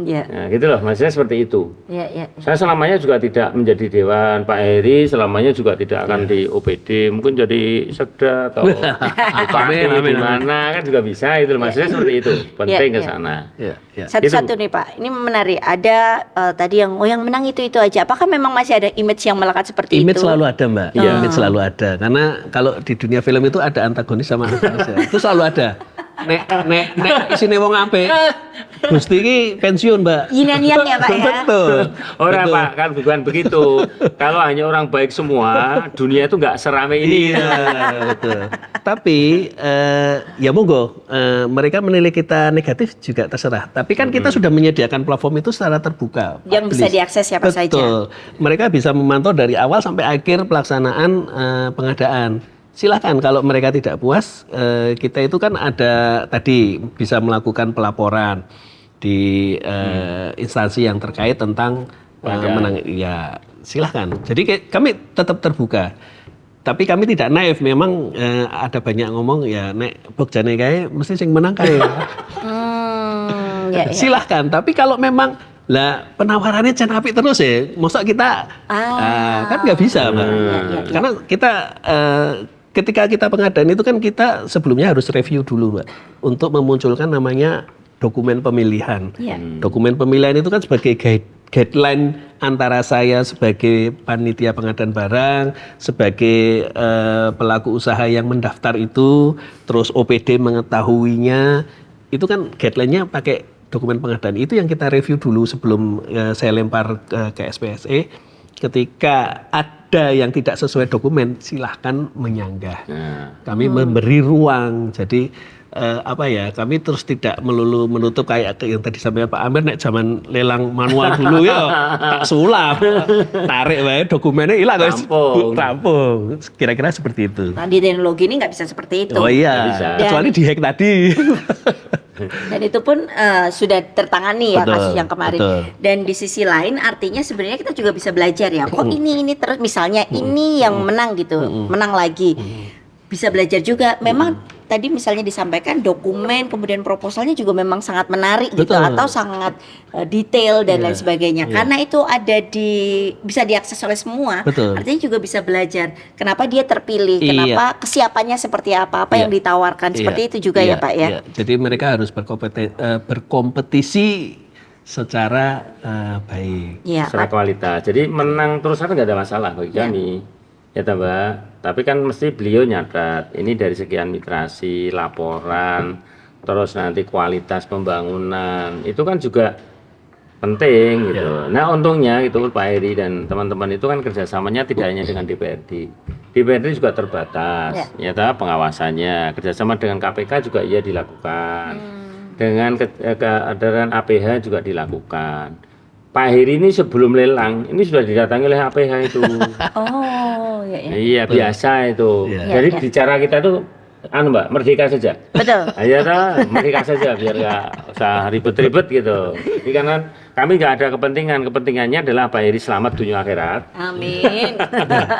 [SPEAKER 3] Ya.
[SPEAKER 2] Nah, gitu loh. Maksudnya seperti itu.
[SPEAKER 3] Ya.
[SPEAKER 2] Saya selamanya juga tidak menjadi dewan. Pak Heri selamanya juga tidak akan di OPD. Mungkin jadi sekda atau bupati di mana kan juga bisa itu loh. Maksudnya seperti itu. Penting ke sana.
[SPEAKER 1] Ya.
[SPEAKER 3] Satu-satu nih Pak, ini menarik. Ada tadi yang menang itu aja. Apakah memang masih ada image yang melekat seperti
[SPEAKER 1] Image
[SPEAKER 3] itu?
[SPEAKER 1] selalu ada, Mbak. Image selalu ada. Karena kalau di dunia film itu ada antagonis sama antagonis. Itu selalu ada. Nek isine wong apik. Gusti iki pensiun, Mbak.
[SPEAKER 3] Yin and yang ya Pak ya.
[SPEAKER 1] Betul.
[SPEAKER 2] Orang
[SPEAKER 1] Betul.
[SPEAKER 2] Pak kan bukan begitu. Kalau hanya orang baik semua, dunia itu nggak seramai ini.
[SPEAKER 1] Iya, betul. Tapi ya monggo, mereka menilai kita negatif juga terserah. Tapi kan kita sudah menyediakan platform itu secara terbuka.
[SPEAKER 3] Yang bisa diakses siapa saja.
[SPEAKER 1] Betul. Mereka bisa memantau dari awal sampai akhir pelaksanaan pengadaan. Silahkan kalau mereka tidak puas, kita itu kan ada tadi bisa melakukan pelaporan di instansi yang terkait tentang menang. Ya silahkan. Jadi kami tetap terbuka. Tapi kami tidak naif. Memang ada banyak ngomong ya nek bokjane kae mesti sing menang kae.
[SPEAKER 3] Ya.
[SPEAKER 1] Silahkan. Tapi kalau memang lah penawarannya can apik terus ya, masa kita kan nggak bisa, Mbak. Karena kita ketika kita pengadaan itu kan kita sebelumnya harus review dulu, Mbak, untuk memunculkan namanya dokumen pemilihan.
[SPEAKER 3] Iya.
[SPEAKER 1] Dokumen pemilihan itu kan sebagai guideline antara saya sebagai panitia pengadaan barang, sebagai pelaku usaha yang mendaftar itu, terus OPD mengetahuinya, itu kan guideline-nya pakai dokumen pengadaan. Itu yang kita review dulu sebelum saya lempar ke SPSE. Ketika ada yang tidak sesuai dokumen, silahkan menyanggah. Kami memberi ruang. Jadi kami terus tidak melulu menutup kayak yang tadi sampaikan Pak Amir, nek zaman lelang manual dulu ya tak sulap, tarik wae dokumennya hilang guys, rampung. Kira-kira seperti itu.
[SPEAKER 3] Nah, di teknologi ini nggak bisa seperti itu.
[SPEAKER 1] Oh iya, kecuali di hack tadi.
[SPEAKER 3] Dan itu pun sudah tertangani ya,
[SPEAKER 1] Betul,
[SPEAKER 3] kasus yang kemarin.
[SPEAKER 1] betul.
[SPEAKER 3] Dan di sisi lain artinya sebenarnya kita juga bisa belajar ya. Kok ini terus misalnya ini yang menang gitu, menang lagi. Bisa belajar juga. Memang tadi misalnya disampaikan dokumen kemudian proposalnya juga memang sangat menarik gitu,
[SPEAKER 1] Betul.
[SPEAKER 3] atau sangat detail dan lain sebagainya. Karena itu ada bisa diakses oleh semua.
[SPEAKER 1] Betul.
[SPEAKER 3] Artinya juga bisa belajar kenapa dia terpilih,
[SPEAKER 1] Iya.
[SPEAKER 3] kenapa kesiapannya seperti apa yang ditawarkan. Seperti itu juga ya Pak ya.
[SPEAKER 1] Iya. Jadi mereka harus berkompetisi secara baik.
[SPEAKER 3] Iya,
[SPEAKER 2] secara
[SPEAKER 3] Pak.
[SPEAKER 2] kualitas. Jadi menang terus kan nggak ada masalah bagi kami. Ya toh, Mbak. Tapi kan mesti beliau nyatat ini dari sekian mitrasi, laporan, terus nanti kualitas pembangunan itu kan juga penting gitu. Nah untungnya itu Pak Heri dan teman-teman itu kan kerjasamanya tidak hanya dengan DPRD. DPRD juga terbatas, ya toh, pengawasannya. Kerjasama dengan KPK juga ia dilakukan. Dengan keadaan APH juga dilakukan. Pak Heri ini sebelum lelang ini sudah didatangi oleh APH itu.
[SPEAKER 3] Oh, ya.
[SPEAKER 2] Iya biasa itu.
[SPEAKER 1] Iya.
[SPEAKER 2] Jadi
[SPEAKER 3] Iya.
[SPEAKER 2] bicara kita tuh, Mbak, merdeka saja.
[SPEAKER 3] Betul.
[SPEAKER 2] Ayo toh, merdeka saja biar nggak usah ribet-ribet gitu. Ini karena kami nggak ada kepentingannya adalah Pak Heri selamat dunia akhirat.
[SPEAKER 3] Amin.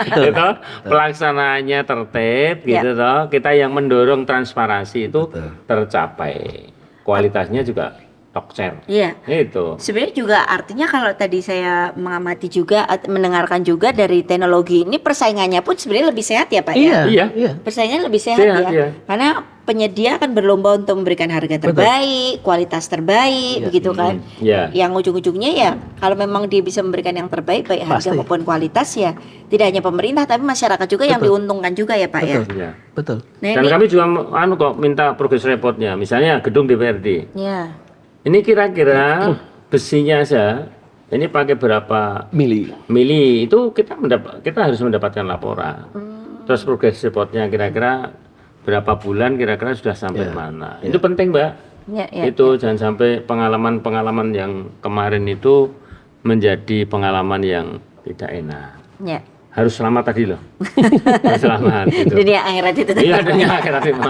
[SPEAKER 2] Gitu, pelaksanaannya tertib gitu toh. Kita yang mendorong transparansi itu tercapai. Kualitasnya juga tokcer.
[SPEAKER 3] Iya.
[SPEAKER 2] Itu.
[SPEAKER 3] Sebenarnya juga artinya kalau tadi saya mengamati juga, mendengarkan juga dari teknologi ini persaingannya pun sebenarnya lebih sehat ya Pak ya?
[SPEAKER 2] Iya.
[SPEAKER 3] Persaingannya lebih sehat,
[SPEAKER 2] Sehat,
[SPEAKER 3] ya.
[SPEAKER 2] iya.
[SPEAKER 3] Karena penyedia akan berlomba untuk memberikan harga terbaik, kualitas terbaik, begitu kan?
[SPEAKER 2] Iya.
[SPEAKER 3] Yang ujung-ujungnya ya kalau memang dia bisa memberikan yang terbaik baik harga
[SPEAKER 1] Pasti.
[SPEAKER 3] maupun kualitas ya tidak hanya pemerintah tapi masyarakat juga yang diuntungkan juga ya Pak ya.
[SPEAKER 2] Iya.
[SPEAKER 1] Betul.
[SPEAKER 3] Nah,
[SPEAKER 2] Dan
[SPEAKER 3] ini,
[SPEAKER 2] kami juga kok minta progress reportnya. Misalnya gedung DPRD.
[SPEAKER 3] ya.
[SPEAKER 2] Ini kira-kira besinya saja ini pakai berapa mili itu kita harus mendapatkan laporan. Terus progress reportnya kira-kira berapa bulan kira-kira sudah sampai mana. Itu penting, Mbak.
[SPEAKER 3] Ya.
[SPEAKER 2] Itu jangan sampai pengalaman-pengalaman yang kemarin itu menjadi pengalaman yang tidak enak.
[SPEAKER 3] Ya.
[SPEAKER 2] Harus selamat tadi loh. Harus selamat gitu.
[SPEAKER 3] Dunia akhirat itu tadi.
[SPEAKER 2] Iya, dunia akhirat itu.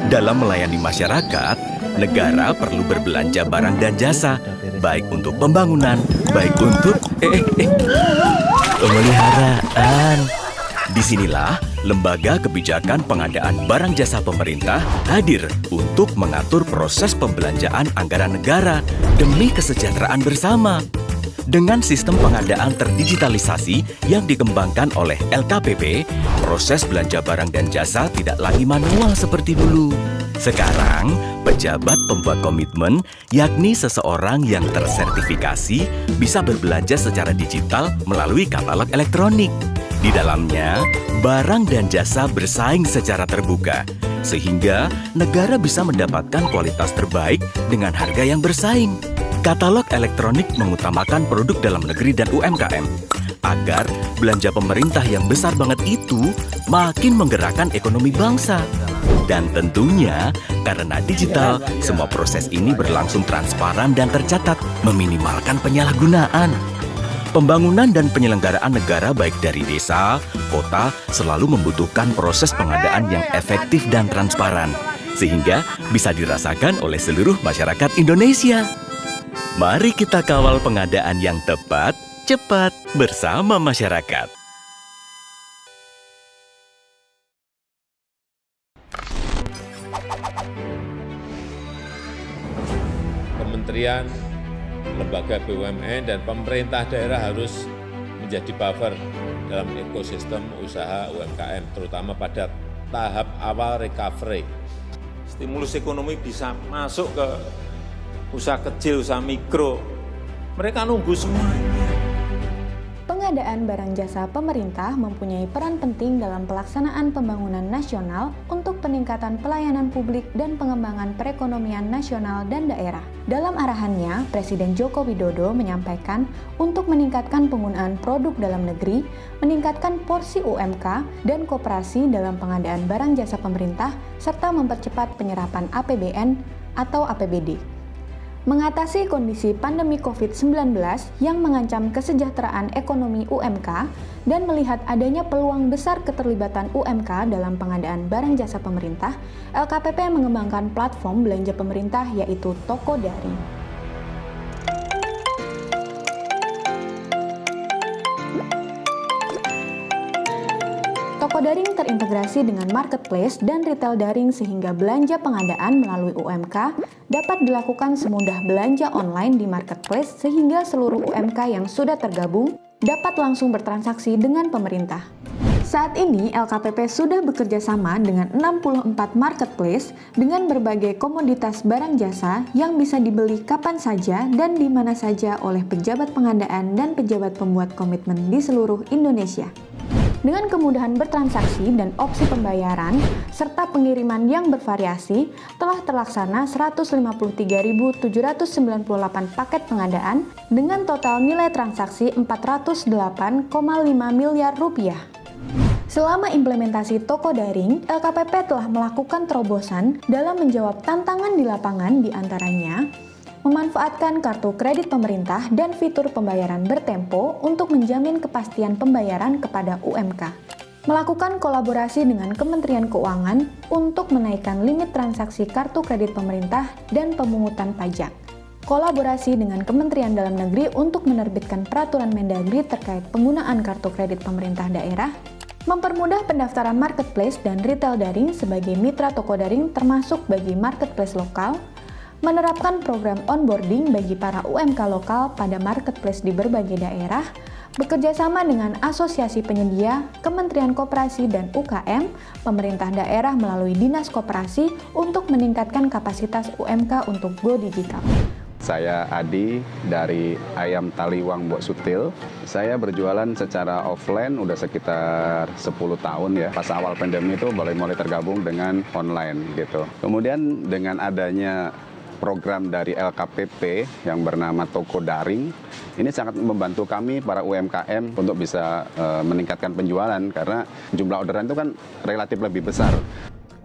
[SPEAKER 7] Dalam melayani masyarakat, negara perlu berbelanja barang dan jasa, baik untuk pembangunan, baik untuk pemeliharaan. Disinilah Lembaga Kebijakan Pengadaan Barang Jasa Pemerintah hadir untuk mengatur proses pembelanjaan anggaran negara demi kesejahteraan bersama. Dengan sistem pengadaan terdigitalisasi yang dikembangkan oleh LKPP, proses belanja barang dan jasa tidak lagi manual seperti dulu. Sekarang, pejabat pembuat komitmen, yakni seseorang yang tersertifikasi, bisa berbelanja secara digital melalui katalog elektronik. Di dalamnya, barang dan jasa bersaing secara terbuka, sehingga negara bisa mendapatkan kualitas terbaik dengan harga yang bersaing. Katalog elektronik mengutamakan produk dalam negeri dan UMKM, agar belanja pemerintah yang besar banget itu makin menggerakkan ekonomi bangsa. Dan tentunya, karena digital, semua proses ini berlangsung transparan dan tercatat, meminimalkan penyalahgunaan. Pembangunan dan penyelenggaraan negara baik dari desa, kota, selalu membutuhkan proses pengadaan yang efektif dan transparan, sehingga bisa dirasakan oleh seluruh masyarakat Indonesia. Mari kita kawal pengadaan yang tepat, cepat, bersama masyarakat.
[SPEAKER 8] kementerian, lembaga BUMN, dan pemerintah daerah harus menjadi buffer dalam ekosistem usaha UMKM, terutama pada tahap awal recovery. Stimulus ekonomi bisa masuk ke usaha kecil, usaha mikro. Mereka nunggu semuanya.
[SPEAKER 9] Pengadaan barang jasa pemerintah mempunyai peran penting dalam pelaksanaan pembangunan nasional untuk peningkatan pelayanan publik dan pengembangan perekonomian nasional dan daerah. Dalam arahannya, Presiden Joko Widodo menyampaikan untuk meningkatkan penggunaan produk dalam negeri, meningkatkan porsi UMK dan koperasi dalam pengadaan barang jasa pemerintah, serta mempercepat penyerapan APBN atau APBD. Mengatasi kondisi pandemi COVID-19 yang mengancam kesejahteraan ekonomi UMK dan melihat adanya peluang besar keterlibatan UMK dalam pengadaan barang jasa pemerintah, LKPP mengembangkan platform belanja pemerintah yaitu Toko Daring. Toko daring terintegrasi dengan marketplace dan retail daring sehingga belanja pengadaan melalui UMK dapat dilakukan semudah belanja online di marketplace sehingga seluruh UMK yang sudah tergabung dapat langsung bertransaksi dengan pemerintah. Saat ini LKPP sudah bekerja sama dengan 64 marketplace dengan berbagai komoditas barang jasa yang bisa dibeli kapan saja dan di mana saja oleh pejabat pengadaan dan pejabat pembuat komitmen di seluruh Indonesia. Dengan kemudahan bertransaksi dan opsi pembayaran, serta pengiriman yang bervariasi, telah terlaksana 153.798 paket pengadaan dengan total nilai transaksi 408,5 miliar rupiah. Selama implementasi toko daring, LKPP telah melakukan terobosan dalam menjawab tantangan di lapangan diantaranya memanfaatkan kartu kredit pemerintah dan fitur pembayaran bertempo untuk menjamin kepastian pembayaran kepada UMK. Melakukan kolaborasi dengan Kementerian Keuangan untuk menaikkan limit transaksi kartu kredit pemerintah dan pemungutan pajak. Kolaborasi dengan Kementerian Dalam Negeri untuk menerbitkan peraturan Mendagri terkait penggunaan kartu kredit pemerintah daerah. Mempermudah pendaftaran marketplace dan retail daring sebagai mitra toko daring termasuk bagi marketplace lokal. Menerapkan program onboarding bagi para UMK lokal pada marketplace di berbagai daerah, bekerjasama dengan asosiasi penyedia, Kementerian Koperasi dan UKM, pemerintah daerah melalui Dinas Koperasi untuk meningkatkan kapasitas UMK untuk go digital.
[SPEAKER 10] Saya Adi dari Ayam Taliwang Mbok Sutil. Saya berjualan secara offline udah sekitar 10 tahun ya. Pas awal pandemi itu mulai tergabung dengan online gitu. Kemudian dengan adanya program dari LKPP yang bernama Toko Daring, ini sangat membantu kami para UMKM untuk bisa meningkatkan penjualan karena jumlah orderan itu kan relatif lebih besar.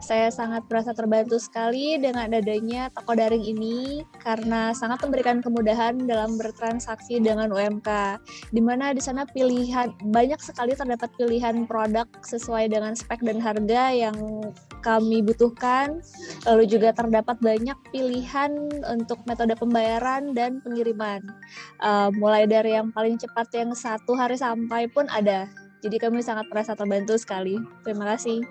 [SPEAKER 11] Saya sangat merasa terbantu sekali dengan adanya toko daring ini karena sangat memberikan kemudahan dalam bertransaksi dengan UMK, di mana di sana banyak sekali terdapat pilihan produk sesuai dengan spek dan harga yang kami butuhkan, lalu juga terdapat banyak pilihan untuk metode pembayaran dan pengiriman, mulai dari yang paling cepat yang 1 hari sampai pun ada. Jadi kami sangat merasa terbantu sekali. Terima kasih.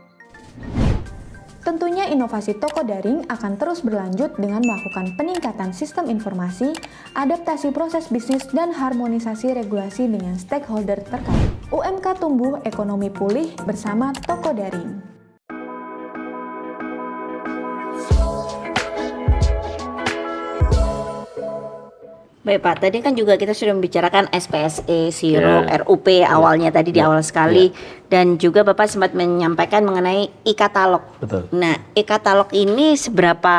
[SPEAKER 9] Tentunya inovasi toko daring akan terus berlanjut dengan melakukan peningkatan sistem informasi, adaptasi proses bisnis, dan harmonisasi regulasi dengan stakeholder terkait. UMK tumbuh, ekonomi pulih bersama toko daring.
[SPEAKER 3] Baik Pak, tadi kan juga kita sudah membicarakan SPSE, Sirup, RUP awalnya tadi di awal sekali, dan juga Bapak sempat menyampaikan mengenai e-katalog.
[SPEAKER 1] Betul.
[SPEAKER 3] Nah, e-katalog ini seberapa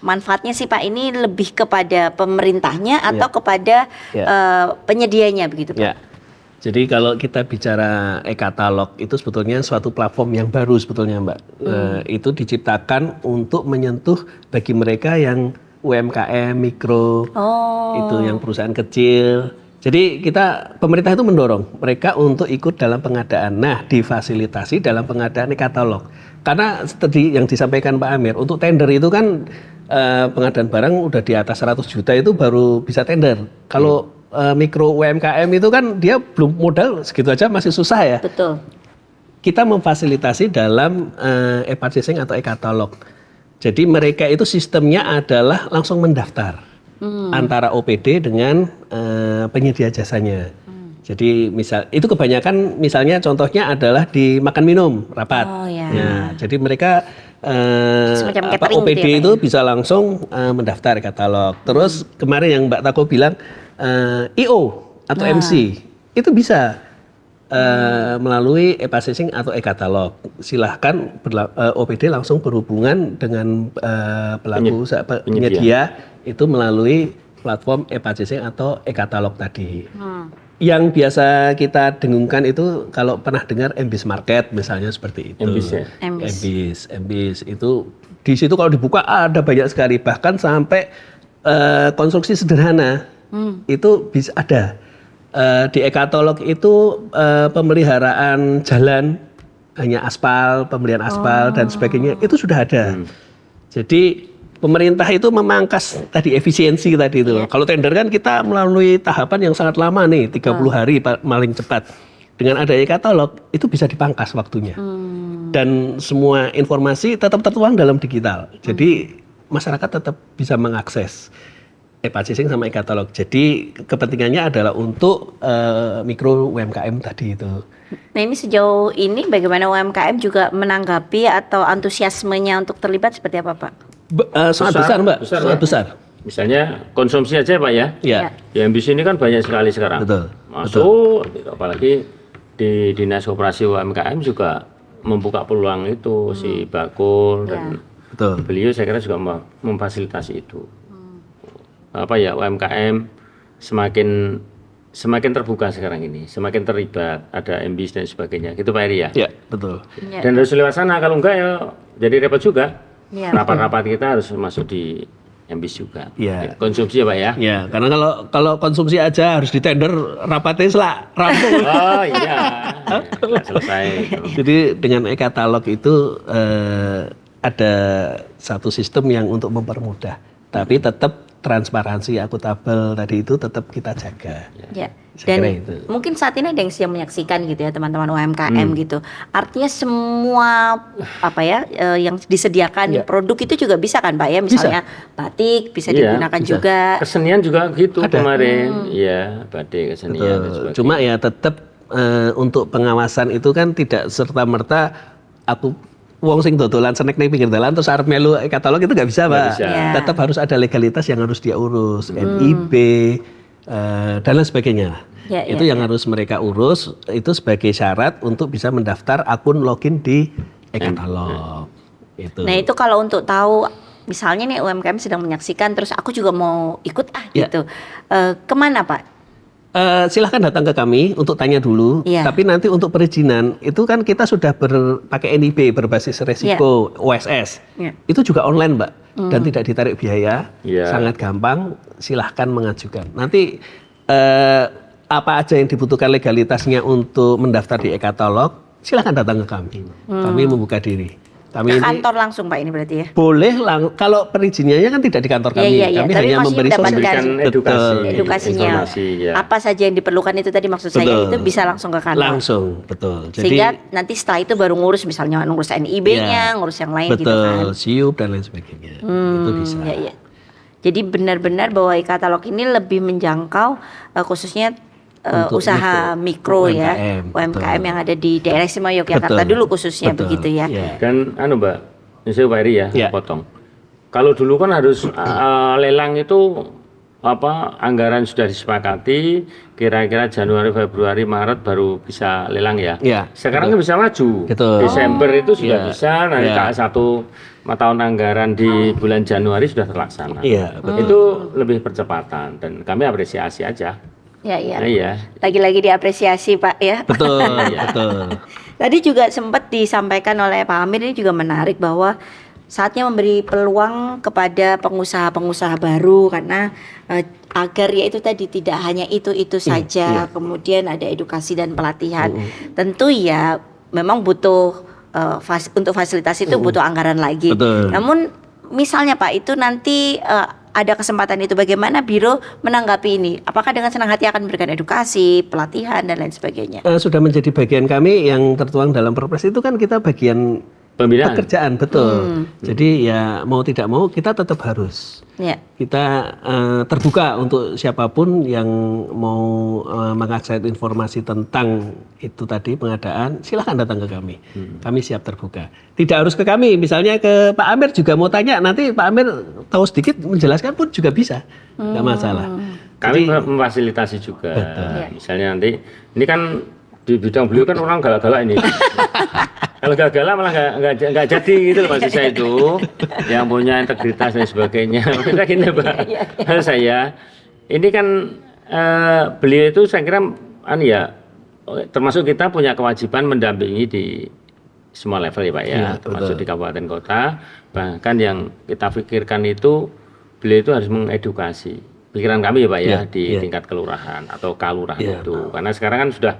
[SPEAKER 3] manfaatnya sih Pak? Ini lebih kepada pemerintahnya atau kepada penyedianya begitu Pak?
[SPEAKER 1] Ya. Jadi kalau kita bicara e-katalog itu sebetulnya suatu platform yang baru sebetulnya Mbak. Itu diciptakan untuk menyentuh bagi mereka yang UMKM, mikro, itu yang perusahaan kecil. Jadi pemerintah itu mendorong mereka untuk ikut dalam pengadaan. Nah, difasilitasi dalam pengadaan e-katalog. Karena tadi yang disampaikan Pak Amir, untuk tender itu kan pengadaan barang udah di atas 100 juta itu baru bisa tender. Kalau mikro UMKM itu kan dia belum modal segitu aja masih susah ya.
[SPEAKER 3] Betul.
[SPEAKER 1] Kita memfasilitasi dalam e-purchasing atau e-katalog. Jadi mereka itu sistemnya adalah langsung mendaftar. antara OPD dengan penyedia jasanya. Jadi itu kebanyakan misalnya contohnya adalah di makan minum rapat. Ya, jadi mereka OPD itu bisa langsung mendaftar katalog. Terus kemarin yang Mbak Tako bilang IO atau MC itu bisa melalui e-passing atau e-katalog. Silahkan OPD langsung berhubungan dengan pelaku penyedia itu melalui platform e-passing atau e-katalog tadi. Yang biasa kita dengungkan itu kalau pernah dengar MBIS Market misalnya seperti itu. MBIS itu di situ kalau dibuka ada banyak sekali, bahkan sampai konstruksi sederhana itu bisa ada. Di e-katalog itu pemeliharaan jalan hanya aspal, pembelian aspal dan sebagainya itu sudah ada. Jadi pemerintah itu memangkas tadi efisiensi tadi itu. Kalau tender kan kita melalui tahapan yang sangat lama nih, 30 hari paling cepat. Dengan adanya katalog itu bisa dipangkas waktunya. Dan semua informasi tetap tertuang dalam digital. Jadi masyarakat tetap bisa mengakses e-passing sama e-katalog. Jadi kepentingannya adalah untuk mikro UMKM tadi itu.
[SPEAKER 3] Nah ini sejauh ini bagaimana UMKM juga menanggapi atau antusiasmenya untuk terlibat seperti apa Pak?
[SPEAKER 1] Sangat besar Mbak, sangat besar.
[SPEAKER 2] Misalnya konsumsi aja Pak ya.
[SPEAKER 1] Iya.
[SPEAKER 2] Di MBIS ini kan banyak sekali sekarang.
[SPEAKER 1] Betul.
[SPEAKER 2] Masuk, gitu. Apalagi di Dinas Koperasi UMKM juga membuka peluang itu si Bakul dan beliau saya kira juga memfasilitasi itu. UMKM semakin terbuka sekarang ini, semakin terlibat, ada MBIS dan sebagainya. Gitu Pak Eri ya?
[SPEAKER 1] Iya, betul.
[SPEAKER 2] Dan harus lewat sana, kalau enggak ya jadi repot juga. Rapat-rapat kita harus masuk di MBIS juga. Konsumsi ya Pak ya?
[SPEAKER 1] Ya, karena kalau konsumsi aja harus ditender rapatnya rampung.
[SPEAKER 2] Oh iya, selesai.
[SPEAKER 1] Jadi dengan e-katalog itu ada satu sistem yang untuk mempermudah, tapi tetap transparansi, akuntabel tadi itu tetap kita jaga.
[SPEAKER 3] Ya. Dan mungkin saat ini ada yang siap menyaksikan gitu ya teman-teman UMKM gitu. Artinya semua yang disediakan produk itu juga bisa kan Pak ya, misalnya batik bisa digunakan juga.
[SPEAKER 2] Kesenian juga gitu kemarin. Iya, batik, kesenian dan sebagainya.
[SPEAKER 1] Cuma ya tetap untuk pengawasan itu kan tidak serta-merta aku wong sing dodolan snack ning pinggir dalan terus arep melu katalog itu nggak bisa Pak. Tetap harus ada legalitas yang harus dia urus, NIB dan lain sebagainya. Itu yang harus mereka urus, itu sebagai syarat untuk bisa mendaftar akun login di e-katalog.
[SPEAKER 3] Nah itu kalau untuk tahu misalnya nih UMKM sedang menyaksikan terus aku juga mau ikut gitu, kemana Pak?
[SPEAKER 1] Silahkan datang ke kami untuk tanya dulu. Tapi nanti untuk perizinan itu kan kita sudah pakai NIB berbasis resiko OSS. Itu juga online Mbak dan tidak ditarik biaya, sangat gampang. Silahkan mengajukan. Nanti apa aja yang dibutuhkan legalitasnya untuk mendaftar di e-katalog, silahkan datang ke kami. Kami membuka diri.
[SPEAKER 3] Ke kantor langsung Pak ini berarti ya?
[SPEAKER 1] Boleh, kalau perizinannya kan tidak di kantor kami. Kami hanya memberikan
[SPEAKER 3] edukasinya. Apa saja yang diperlukan itu tadi maksud saya itu bisa langsung ke kantor.
[SPEAKER 1] Langsung, betul.
[SPEAKER 3] Jadi, sehingga nanti setelah itu baru ngurus misalnya ngurus NIB-nya, ngurus yang lain gitu kan.
[SPEAKER 1] SIUP dan lain sebagainya. Itu bisa.
[SPEAKER 3] Jadi benar-benar bahwa e-katalog ini lebih menjangkau khususnya usaha mikro UMKM, UMKM yang ada di daerah istimewa Yogyakarta dulu khususnya begitu ya.
[SPEAKER 2] Dan Mbak, saya Pak Eri ya, potong. Kalau dulu kan harus lelang itu anggaran sudah disepakati, kira-kira Januari, Februari, Maret baru bisa lelang ya. Sekarang kan bisa maju. Desember itu sudah bisa, nanti satu tahun anggaran di bulan Januari sudah terlaksana. Itu lebih percepatan dan kami apresiasi aja.
[SPEAKER 3] Lagi-lagi diapresiasi Pak ya.
[SPEAKER 1] Betul, betul.
[SPEAKER 3] Tadi juga sempat disampaikan oleh Pak Amir, ini juga menarik bahwa saatnya memberi peluang kepada pengusaha-pengusaha baru karena agar ya itu tadi tidak hanya itu saja, kemudian ada edukasi dan pelatihan. Tentu ya memang butuh untuk fasilitas itu butuh anggaran lagi. Namun misalnya Pak itu nanti ada kesempatan itu, bagaimana Biro menanggapi ini? Apakah dengan senang hati akan memberikan edukasi, pelatihan dan lain sebagainya?
[SPEAKER 1] Sudah menjadi bagian kami yang tertuang dalam Perpres itu kan kita bagian pekerjaan, betul. Jadi ya mau tidak mau kita tetap harus.
[SPEAKER 3] Ya.
[SPEAKER 1] Kita terbuka untuk siapapun yang mau mengakses informasi tentang itu tadi pengadaan, silahkan datang ke kami. Kami siap terbuka. Tidak harus ke kami, misalnya ke Pak Amir juga mau tanya, nanti Pak Amir tahu sedikit menjelaskan pun juga bisa, nggak masalah.
[SPEAKER 2] Kami memfasilitasi juga. Misalnya nanti ini kan di bidang beliau kan orang galak-galak ini. Kalau galak malah nggak jadi gitu loh maksud saya itu, yang punya integritas dan sebagainya. Maksudnya gini Pak, saya ini kan beliau itu saya kira termasuk kita punya kewajiban mendampingi di semua level ya Pak ya, termasuk di kabupaten kota. Bahkan yang kita pikirkan itu beliau itu harus mengedukasi pikiran kami ya Pak ya, di tingkat kelurahan atau kalurahan itu. Karena sekarang kan sudah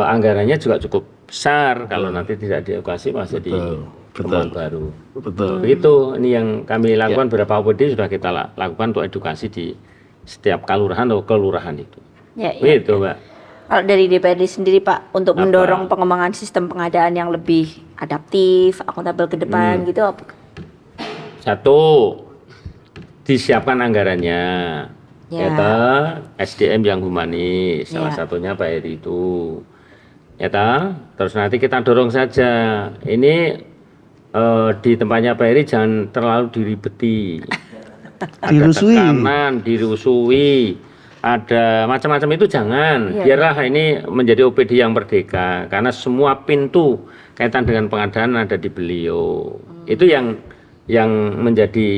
[SPEAKER 2] anggarannya juga cukup besar, kalau nanti tidak diedukasi masih jadi temuan baru. Begitu, ini yang kami lakukan beberapa OPD sudah kita lakukan untuk edukasi di setiap kalurahan atau kelurahan itu. Begitu Mbak.
[SPEAKER 3] Kalau dari DPRD sendiri Pak, untuk mendorong pengembangan sistem pengadaan yang lebih adaptif, akuntabel ke depan gitu apa?
[SPEAKER 2] Satu, disiapkan anggarannya. SDM yang humanis, salah satunya Pak Heri itu. Terus nanti kita dorong saja. Ini di tempatnya Pak Heri jangan terlalu diribeti. Ada tekanan, dirusui, ada macam-macam itu jangan. Biarlah ini menjadi OPD yang merdeka, karena semua pintu kaitan dengan pengadaan ada di beliau. Itu yang menjadi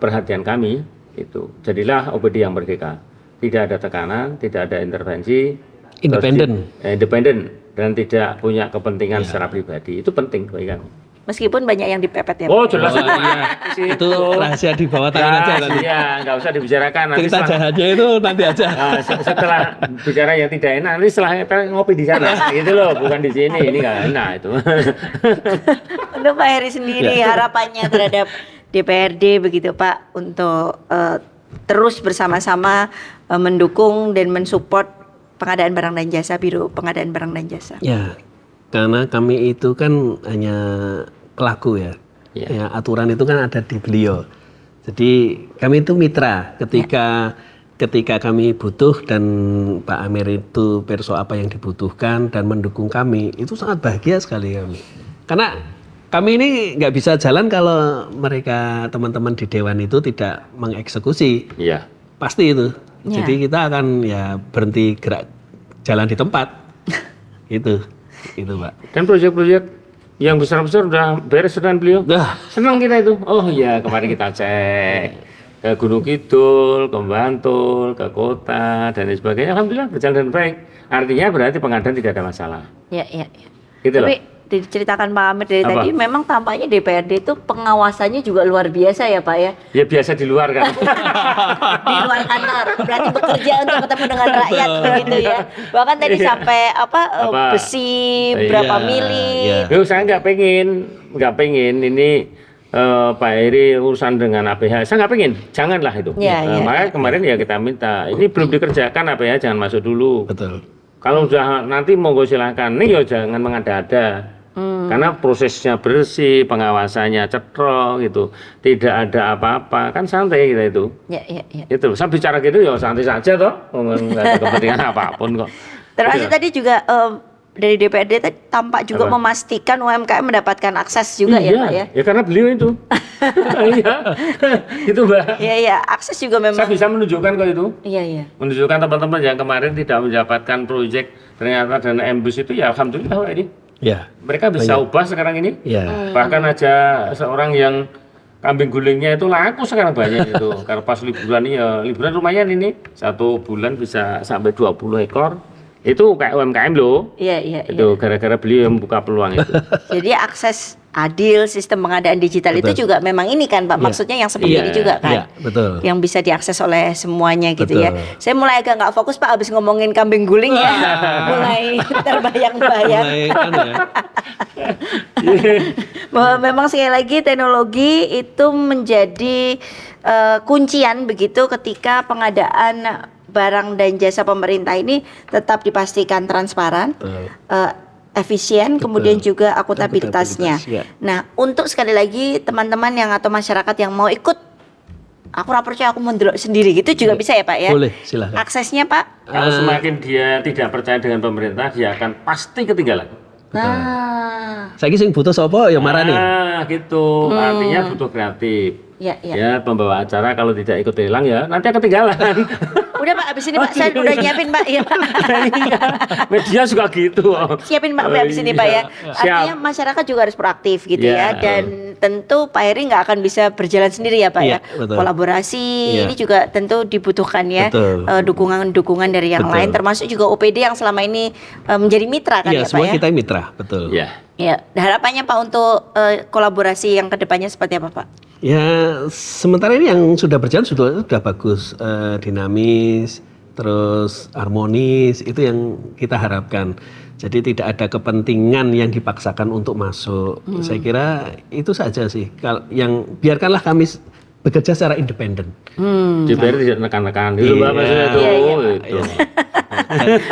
[SPEAKER 2] perhatian kami. Itu jadilah OPD yang merdeka, tidak ada tekanan, tidak ada intervensi, independen dan tidak punya kepentingan secara pribadi. Itu penting bagi kami.
[SPEAKER 3] Meskipun banyak yang dipepet ya.
[SPEAKER 2] Oh jelas
[SPEAKER 1] itu rahasia di bawah tangan aja nanti.
[SPEAKER 2] Iya, nggak usah dibicarakan.
[SPEAKER 1] Cerita jahatnya itu nanti aja.
[SPEAKER 2] Setelah bicara yang tidak enak, nanti setelah kita ngopi di sana, gitu loh, bukan di sini. Ini nggak enak itu.
[SPEAKER 3] Untuk Pak Heri sendiri harapannya terhadap DPRD begitu Pak untuk terus bersama-sama mendukung dan mensupport pengadaan barang dan jasa, Biro Pengadaan Barang dan Jasa. Ya,
[SPEAKER 1] karena kami itu kan hanya pelaku ya. Aturan itu kan ada di beliau. Jadi kami itu mitra ketika kami butuh dan Pak Amir itu perso apa yang dibutuhkan dan mendukung kami, itu sangat bahagia sekali kami. Karena kami ini nggak bisa jalan kalau mereka teman-teman di Dewan itu tidak mengeksekusi.
[SPEAKER 2] Iya.
[SPEAKER 1] Pasti itu. Jadi kita akan berhenti gerak jalan di tempat. Itu Pak.
[SPEAKER 2] Dan proyek-proyek yang besar-besar udah beres dengan beliau. Senang kita itu. Oh iya, kemarin kita cek ke Gunung Kidul, ke Bantul, ke kota dan sebagainya. Alhamdulillah berjalan dengan baik. Artinya berarti pengadaan tidak ada masalah.
[SPEAKER 3] Iya.
[SPEAKER 2] Gitu loh.
[SPEAKER 3] Diceritakan Pak Amir dari tadi, memang tampaknya DPRD itu pengawasannya juga luar biasa ya Pak ya?
[SPEAKER 2] Ya biasa di luar kan.
[SPEAKER 3] Di luar kantor, berarti bekerja untuk ketemu dengan rakyat begitu ya. Bahkan tadi sampai besi berapa mili.
[SPEAKER 2] Saya nggak pengen ini Pak Heri urusan dengan APH, saya nggak pengen, janganlah itu. Makanya kemarin ya kita minta, ini belum dikerjakan APH jangan masuk dulu.
[SPEAKER 1] Betul.
[SPEAKER 2] Kalau sudah nanti monggo silahkan, nih ya jangan mengada-ada. Karena prosesnya bersih, pengawasannya cetrok gitu, tidak ada apa-apa, kan santai kita itu. Itu saya bicara gitu ya santai saja toh, nggak ada kepentingan apapun kok.
[SPEAKER 3] Terus tadi juga dari DPRD tampak juga memastikan UMKM mendapatkan akses juga ya Pak ya?
[SPEAKER 2] Ya karena beliau itu. Iya, itu Mbak.
[SPEAKER 3] Iya, akses juga memang.
[SPEAKER 2] Saya bisa menunjukkan kok itu.
[SPEAKER 3] Iya.
[SPEAKER 2] Menunjukkan teman-teman yang kemarin tidak mendapatkan proyek ternyata dana embus itu ya alhamdulillah Pak ini.
[SPEAKER 1] Ya.
[SPEAKER 2] Mereka bisa ubah sekarang ini.
[SPEAKER 1] Ya.
[SPEAKER 2] Bahkan aja seorang yang kambing gulingnya itu laku sekarang banyak itu. Karena pas liburan liburan lumayan ini 1 bulan bisa sampai 20 ekor. Itu kayak UMKM loh.
[SPEAKER 3] Iya.
[SPEAKER 2] Itu gara-gara beliau yang membuka peluang itu.
[SPEAKER 3] Jadi akses adil sistem pengadaan digital itu juga memang ini kan Pak, maksudnya yang seperti ini juga kan.
[SPEAKER 1] Iya, betul.
[SPEAKER 3] Yang bisa diakses oleh semuanya gitu ya. Saya mulai agak nggak fokus Pak habis ngomongin kambing guling ya. Mulai terbayang-bayang. Bahwa memang sekali lagi teknologi itu menjadi kuncian begitu ketika pengadaan barang dan jasa pemerintah ini tetap dipastikan transparan, efisien, kemudian juga akuntabilitasnya.
[SPEAKER 1] Akuntabilitas, ya.
[SPEAKER 3] Nah, untuk sekali lagi teman-teman yang atau masyarakat yang mau ikut, aku nggak percaya, aku mau ndelok sendiri gitu juga bisa ya Pak ya?
[SPEAKER 1] Boleh, silakan.
[SPEAKER 3] Aksesnya Pak?
[SPEAKER 2] Kalau semakin dia tidak percaya dengan pemerintah, dia akan pasti ketinggalan.
[SPEAKER 3] Nah,
[SPEAKER 1] Saiki sing butuh sapa ya marani.
[SPEAKER 2] Gitu. Artinya butuh kreatif.
[SPEAKER 3] ya.
[SPEAKER 2] Ya, pembawa acara kalau tidak ikut lelang ya nanti akan ketinggalan.
[SPEAKER 3] Udah Pak, abis ini Pak, saya udah nyiapin Pak. Iya Pak.
[SPEAKER 2] Iya, media suka gitu.
[SPEAKER 3] Siapin Pak abis ini Pak ya. Artinya masyarakat juga harus proaktif gitu ya. Dan tentu Pak Heri nggak akan bisa berjalan sendiri ya Pak ya.
[SPEAKER 1] Betul.
[SPEAKER 3] Kolaborasi ini juga tentu dibutuhkan ya. Dukungan-dukungan dari yang lain, termasuk juga OPD yang selama ini menjadi mitra kan ya Pak ya.
[SPEAKER 1] Semua kita mitra, betul.
[SPEAKER 3] Ya, harapannya Pak untuk kolaborasi yang kedepannya seperti apa Pak?
[SPEAKER 1] Ya, sementara ini yang sudah berjalan sudah bagus, dinamis, terus harmonis, itu yang kita harapkan. Jadi tidak ada kepentingan yang dipaksakan untuk masuk. Saya kira itu saja sih. Kalau yang biarkanlah kami bekerja secara independen.
[SPEAKER 2] DPR tidak nekan-nekan. Itu Bapak saya itu.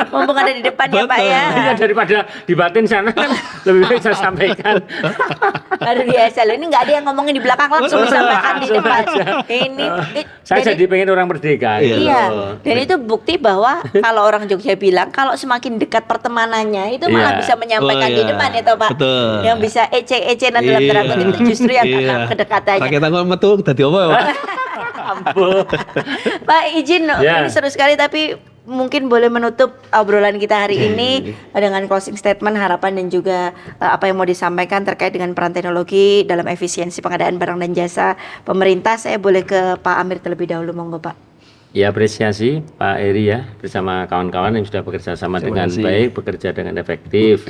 [SPEAKER 3] Mumpung ada di depan ya Pak ya.
[SPEAKER 2] Iya, daripada dibatin sana kan lebih baik saya sampaikan.
[SPEAKER 3] Luar biasa loh, ini nggak ada yang ngomongin di belakang, langsung disampaikan di depan. Ini
[SPEAKER 2] Saya jadi pengen orang merdeka.
[SPEAKER 3] Iya, dan itu bukti bahwa kalau orang Jogja bilang kalau semakin dekat pertemanannya itu malah bisa menyampaikan di depan ya toh Pak.
[SPEAKER 1] Betul.
[SPEAKER 3] Yang bisa ece-ecenan dalam tanda kutip itu justru yang karena kedekatannya.
[SPEAKER 1] Pakai tangan metu dadi apa ya Pak?
[SPEAKER 3] Pak izin, ini seru sekali tapi mungkin boleh menutup obrolan kita hari ini dengan closing statement, harapan dan juga apa yang mau disampaikan terkait dengan peran teknologi dalam efisiensi pengadaan barang dan jasa pemerintah. Saya boleh ke Pak Amir terlebih dahulu, monggo Pak.
[SPEAKER 2] Ya, apresiasi Pak Heri ya bersama kawan-kawan yang sudah bekerja sama dengan baik, bekerja dengan efektif.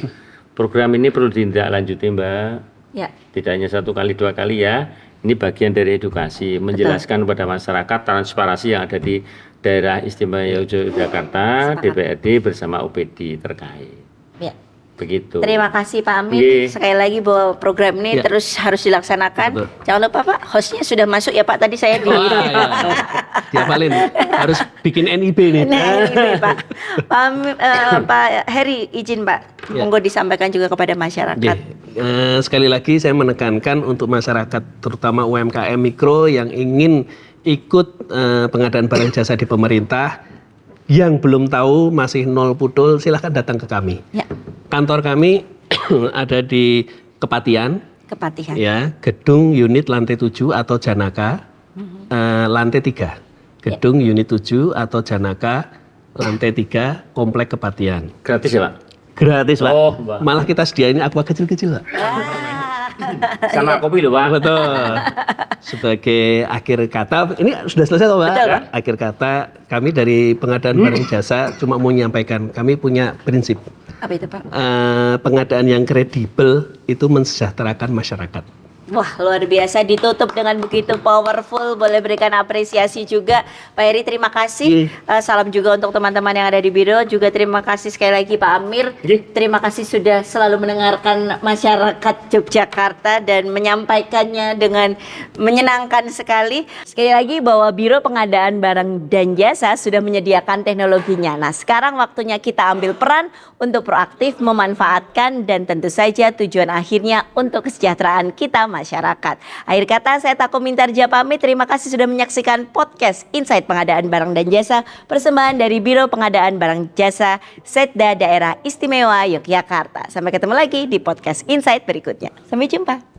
[SPEAKER 2] Program ini perlu ditindaklanjuti Mbak. Ya. Tidak hanya 1 kali 2 kali ya. Ini bagian dari edukasi, menjelaskan kepada masyarakat transparansi yang ada di daerah istimewa Yogyakarta, DPRD bersama OPD terkait. Ya. Begitu.
[SPEAKER 3] Terima kasih Pak Amir. Sekali lagi bahwa program ini terus harus dilaksanakan. Jangan lupa Pak, hostnya sudah masuk ya Pak. Tadi saya di
[SPEAKER 1] diapalin. Harus bikin NIB nih.
[SPEAKER 3] NIB Pak. Pak Heri izin Pak, monggo disampaikan juga kepada masyarakat.
[SPEAKER 1] Sekali lagi saya menekankan untuk masyarakat terutama UMKM mikro yang ingin ikut pengadaan barang jasa di pemerintah, yang belum tahu masih nol pudul, silahkan datang ke kami. Kantor kami ada di Kepatihan. Ya, gedung unit lantai 7 atau Janaka, lantai 3. Gedung unit 7 atau Janaka, lantai 3, Komplek Kepatihan.
[SPEAKER 2] Gratis ya Pak?
[SPEAKER 1] Gratis Pak. Malah kita sediain aqua kecil-kecil Pak.
[SPEAKER 2] Sama kopi loh Pak.
[SPEAKER 1] Betul. Sebagai akhir kata, ini sudah selesai toh Pak?
[SPEAKER 3] Betul, Pak.
[SPEAKER 1] Akhir kata, kami dari pengadaan barang jasa cuma mau menyampaikan, kami punya prinsip.
[SPEAKER 3] Apa itu Pak?
[SPEAKER 1] Pengadaan yang kredibel itu mensejahterakan masyarakat.
[SPEAKER 3] Wah, luar biasa, ditutup dengan begitu powerful. Boleh berikan apresiasi juga Pak Heri, terima kasih. Salam juga untuk teman-teman yang ada di biro. Juga terima kasih sekali lagi Pak Amir. Terima kasih sudah selalu mendengarkan masyarakat Yogyakarta dan menyampaikannya dengan menyenangkan sekali. Sekali lagi bahwa Biro Pengadaan Barang dan Jasa sudah menyediakan teknologinya. Nah, sekarang waktunya kita ambil peran untuk proaktif memanfaatkan, dan tentu saja tujuan akhirnya untuk kesejahteraan kita masyarakat. Akhir kata, saya Tako Mintarja pamit. Terima kasih sudah menyaksikan podcast Insight Pengadaan Barang dan Jasa, persembahan dari Biro Pengadaan Barang Jasa Setda Daerah Istimewa Yogyakarta. Sampai ketemu lagi di podcast Insight berikutnya. Sampai jumpa.